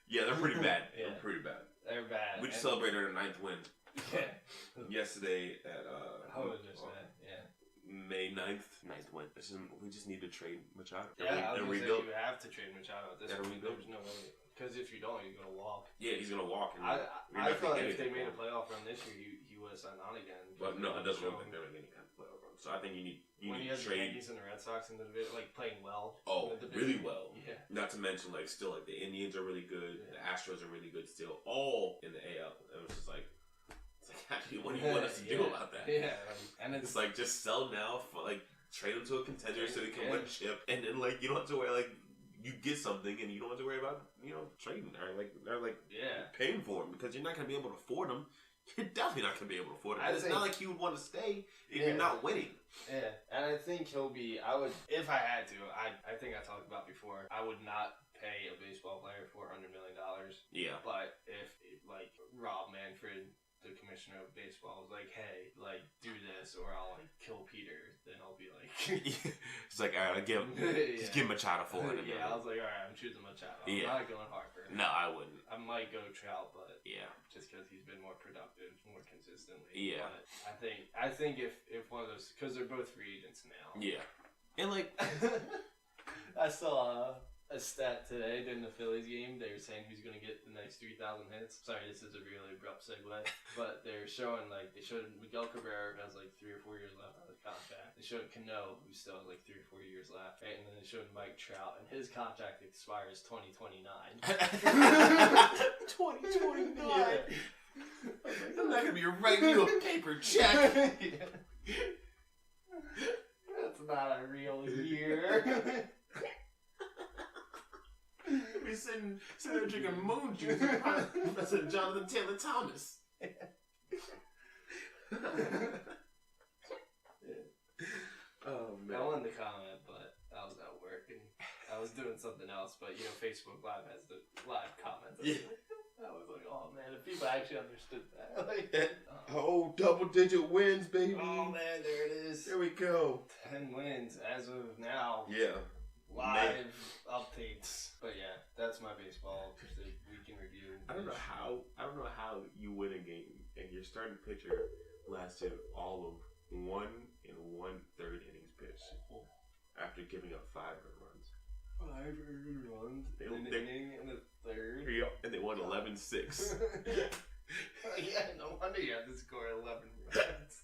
Yeah, they're pretty bad. They're pretty bad. They're bad. We just celebrated our 9th win. Yesterday at how was this, man? Yeah. May 9th win. We just need to trade Machado. Yeah, I was going to say you have to trade Machado at this point. There's no way. Because if you don't, you're going to walk. Yeah, he's going to walk. I thought if they made a playoff run this year, he would have signed on again. But no, it doesn't look like they're making any kind of playoff run. So I think you need to trade. The Yankees and the Red Sox in the division, like playing well. Oh, really well. Yeah. Not to mention, like, still, like, the Indians are really good. Yeah. The Astros are really good still. All in the AL. It was just like, what do you want us to do about that? Yeah. And it's like, just sell now, for, like, trade them to a contender so they can win a chip. And then, like, you don't have to worry, like, you get something and you don't have to worry about, trading or paying for them because you're not going to be able to afford them. You're definitely not going to be able to afford them. It's not like he would want to stay if you're not winning. Yeah, and I think he'll be, if I had to, I think I talked about before, I would not pay a baseball player $400 million. Yeah. But if, like, Rob Manfred, the commissioner of baseball, was like, hey, like, do this or I'll, like, kill Peter, then I'll be like... It's like, all right, just give Machado $400 million. Yeah, I was like, all right, I'm choosing Machado. I'm not going Harper. No, I wouldn't. I might go Trout, but just because he's been more productive, more consistently. Yeah. But I think if one of those, because they're both free agents now. Yeah. And, like... I saw a stat today during the Phillies game. They were saying who's going to get the next 3,000 hits. Sorry, this is a really abrupt segue. But they're showing, like, they showed Miguel Cabrera, who has, like, 3 or 4 years left on his contract. They showed Cano, who still has, like, 3 or 4 years left. Right? And then they showed Mike Trout, and his contract expires 2029. 2029? Yeah. I'm not going to be writing you a paper check. That's not a real year. Be sitting there drinking moon juice with President Jonathan Taylor Thomas. Oh man! I wanted to comment, but I was at work and I was doing something else. But Facebook Live has the live comments. I was like, oh man, if people actually understood that. Double-digit wins, baby. Oh man, there it is. There we go. 10 wins as of now. Yeah. Live updates, but yeah, that's my baseball weekend review. I don't know how you win a game and your starting pitcher lasted all of 1 1/3 innings pitched after giving up 5 earned runs. 5 earned runs. An inning in the third. Yeah, and they won 11-6. Yeah, no wonder you had to score 11 runs.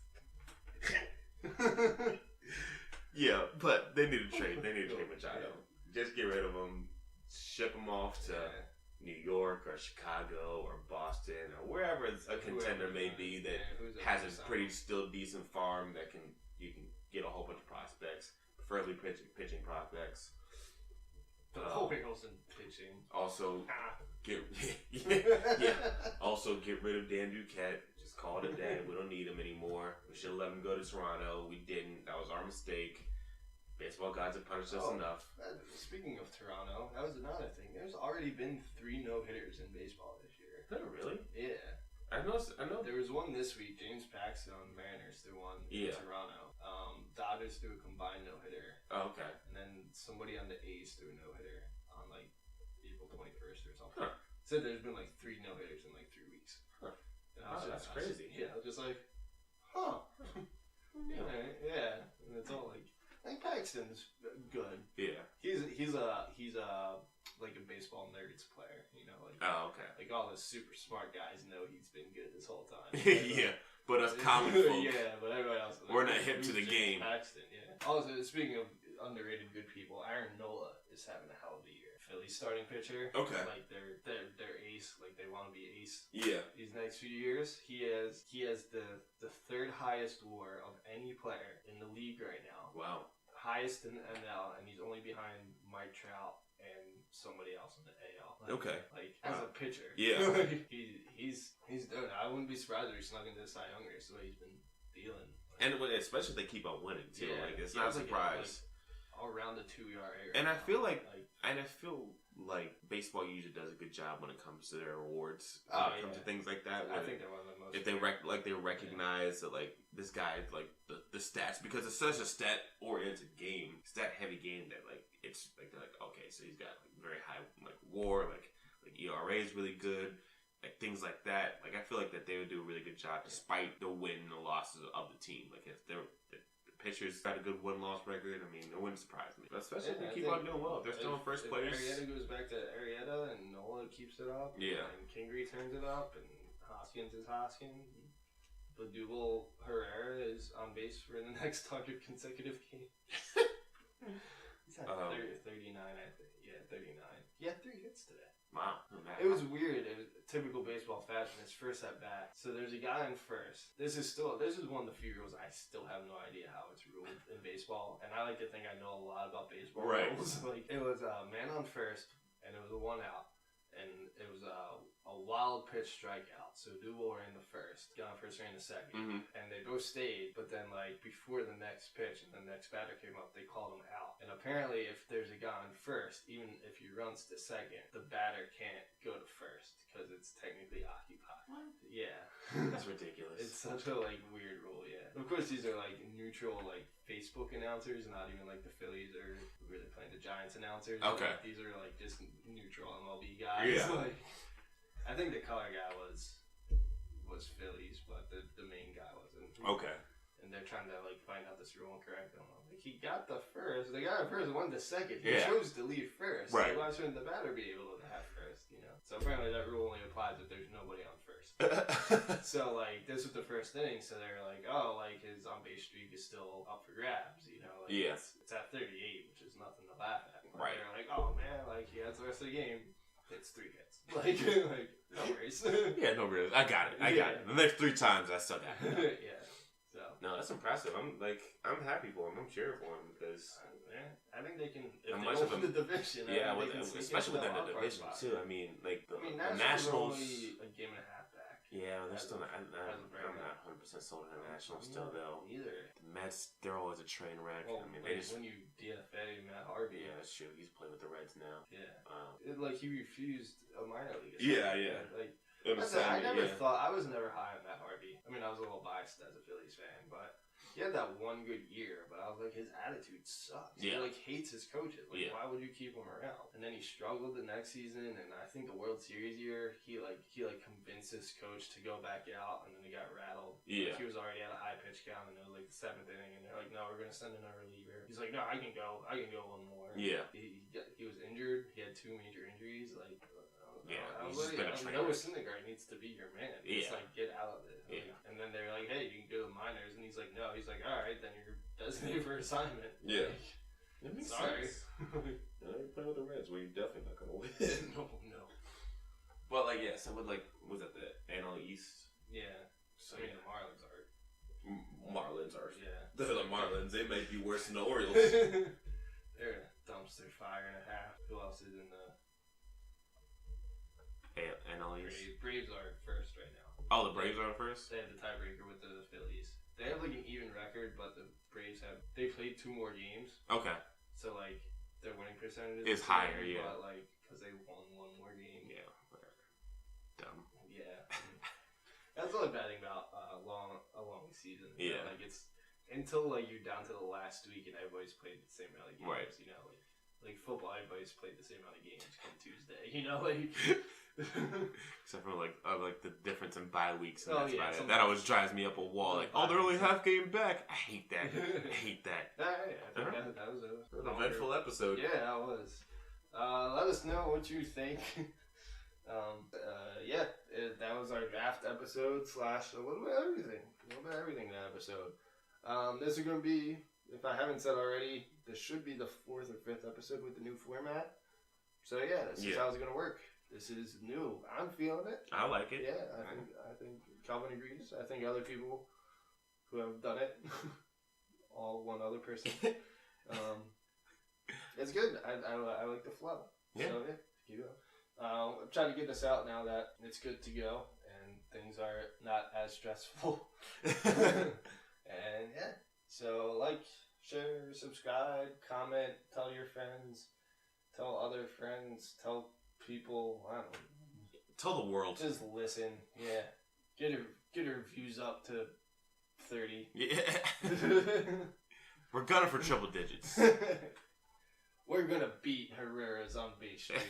Yeah, but they need to trade. They need to trade Machado. Just get rid of him. Ship him off to New York or Chicago or Boston or wherever a contender may be that has a pretty still decent farm that you can get a whole bunch of prospects, preferably pitching prospects. The Orioles in pitching. Also Also get rid of Dan Duquette. Just call it a day. We don't need him anymore. We should have let him go to Toronto. We didn't. That was our mistake. Baseball gods have punished us enough. Speaking of Toronto, that was another thing. There's already been 3 no-hitters in baseball this year. Oh, really? Yeah. I know. There was one this week. James Paxton on the Mariners threw one in Toronto. Dodgers threw a combined no-hitter. Oh, okay. And then somebody on the A's threw a no-hitter on, like, April 21st or something. Huh. So there's been, like, 3 no-hitters in, like, 3 weeks. Huh. That's crazy. I was just like, huh. Yeah. And it's all, like Paxton's good. Yeah. He's a like a baseball nerds player, like okay. Like all the super smart guys know he's been good this whole time. Yeah. But us common folk, but everybody else, we're not hip to the game. Paxton, yeah. Also, speaking of underrated good people, Aaron Nola is having a hell of a year. Philly's starting pitcher. Okay. Like they're ace. Like they want to be ace. Yeah. These next few years, he has the 3rd highest WAR of any player in the league right now. Wow. Highest in the NL, and he's only behind Mike Trout and somebody else in the AL. Okay. Like as a pitcher. Yeah. he's doing it. I wouldn't be surprised if he snuck into the Cy Young race the way he's been dealing. And especially if they keep on winning too. Yeah. Like it's not a surprise. Around the 2 ERA. And I feel like baseball usually does a good job when it comes to their awards. When it comes to things like that. I think they're one of the most. If they recognize that like this guy like the stats, because it's such a stat oriented game, stat heavy game that like it's like they're like, okay, so he's got like very high like WAR, like ERA is really good. Like things like that. Like I feel like that they would do a really good job despite the win and the losses of the team. Like if pitchers got a good win-loss record. I mean, it wouldn't surprise me. Especially if they keep on doing well. If they're still in first place. Arrieta goes back to Arrieta and Nola keeps it up. Yeah. And Kingery turns it up and Hoskins is Hoskins. Badubel Herrera is on base for the next 100 consecutive games. He's at 39, I think. Yeah, 39. He had 3 hits today. Wow. It was weird. It was typical baseball fashion. His first at bat. So there's a guy in first. This is one of the few rules I still have no idea how it's ruled in baseball. And I like to think I know a lot about baseball rules. Like, it was a man on first, and it was a 1 out. And it was a wild pitch strikeout. So Dubel ran the first, John first ran the second, and they both stayed. But then, like, before the next pitch and the next batter came up, they called him out. And apparently, if there's a guy on first, even if he runs to second, the batter can't go to first because it's technically occupied. What? Yeah, that's ridiculous. It's such a weird rule. Yeah. Of course, these are neutral Facebook announcers, not even the Phillies or really playing the Giants announcers. Okay. These are just neutral MLB guys. Yeah. I think the color guy was Phillies, but the main guy wasn't. Okay. And they're trying to find out this rule and correct them. He got the first. The guy at first won the second. He chose to leave first. Right. So why shouldn't the batter be able to have first? So apparently that rule only applies if there's nobody on first. So this was the first inning. So they're his on base streak is still up for grabs. It's at 38, which is nothing to laugh at. But right. They're oh man, he has the rest of the game. It's 3 hits. No worries. Yeah, no worries. I got it. The next 3 times, I still got it. Yeah. So no, that's impressive. I'm happy for him. I'm cheering for him because I think they can. If how they much open the division, especially within the division too. I mean, the Nationals are only a game and a half back. Yeah, they're still not. I'm not 100% sold on the Nationals still though. Either the Mets, they're always a train wreck. Well, they just when you DFA Matt Harvey. Yeah, that's true. He's playing with the Reds now. Yeah. He refused a minor league. Yeah. I never thought. I was never high on Matt Harvey. I mean, I was a little biased as a Phillies fan, but he had that one good year. But I was his attitude sucks. Yeah. He hates his coaches. Why would you keep him around? And then he struggled the next season, and I think the World Series year, he convinced his coach to go back out, and then he got rattled. Yeah. He was already at a high pitch count, and it was the 7th inning, and they're no, we're gonna send in a reliever. He's no, I can go one more. Yeah. He was injured. He had 2 major injuries. He's just been a trainer. Noah Syndergaard needs to be your man. It's get out of it. Yeah. And then they're hey, you can go to the minors, and he's no. He's all right, then you're designated for assignment. Yeah. That makes sorry. sense. You're playing with the Reds, where you're definitely not gonna win. No. Well, so with was that the NL East? Yeah. So the Marlins are. Marlins are. Yeah. They're the Marlins. They may be worse than the Orioles. They're a dumpster fire and a half. Who else is in the NL East? Braves are first right now. Oh, the Braves are first? They have the tiebreaker with the Phillies. They have an even record, but the Braves they played 2 more games. Okay. So their winning percentage is higher, yeah. But because they won 1 more game. Yeah, whatever. Dumb. Yeah. That's the only bad thing about a long season. Yeah. It's until you're down to the last week and everybody's played the same amount of games. Right. Football, everybody's played the same amount of games come Tuesday. Except for the difference in bye weeks and that's about it. That Sometimes. always drives me up a wall. They're only half game back. I hate that. I think that was an eventful episode. Yeah, that was. Let us know what you think. That was our draft episode / a little bit of everything. In that episode. This is going to be, if I haven't said already, this should be the 4th or 5th episode with the new format. So this is how it's going to work. This is new. I'm feeling it. I like it. Yeah, I think Kelvin agrees. I think other people who have done it, all one other person, it's good. I like the flow. Yeah. So keep going. I'm trying to get this out now that it's good to go and things are not as stressful. And so share, subscribe, comment, tell your friends, tell other friends, tell people. I don't know. Tell the world. Just listen. Yeah. Get your views up to 30. Yeah. We're gunning for triple digits. We're gonna beat Herrera's on base streak.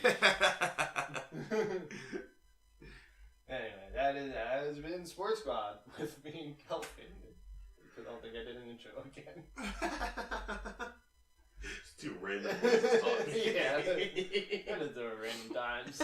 Anyway, that has been SportsSqwad with me and Kelvin. because I don't think I did an intro again. It's too random. Yeah, I'm gonna do it random times.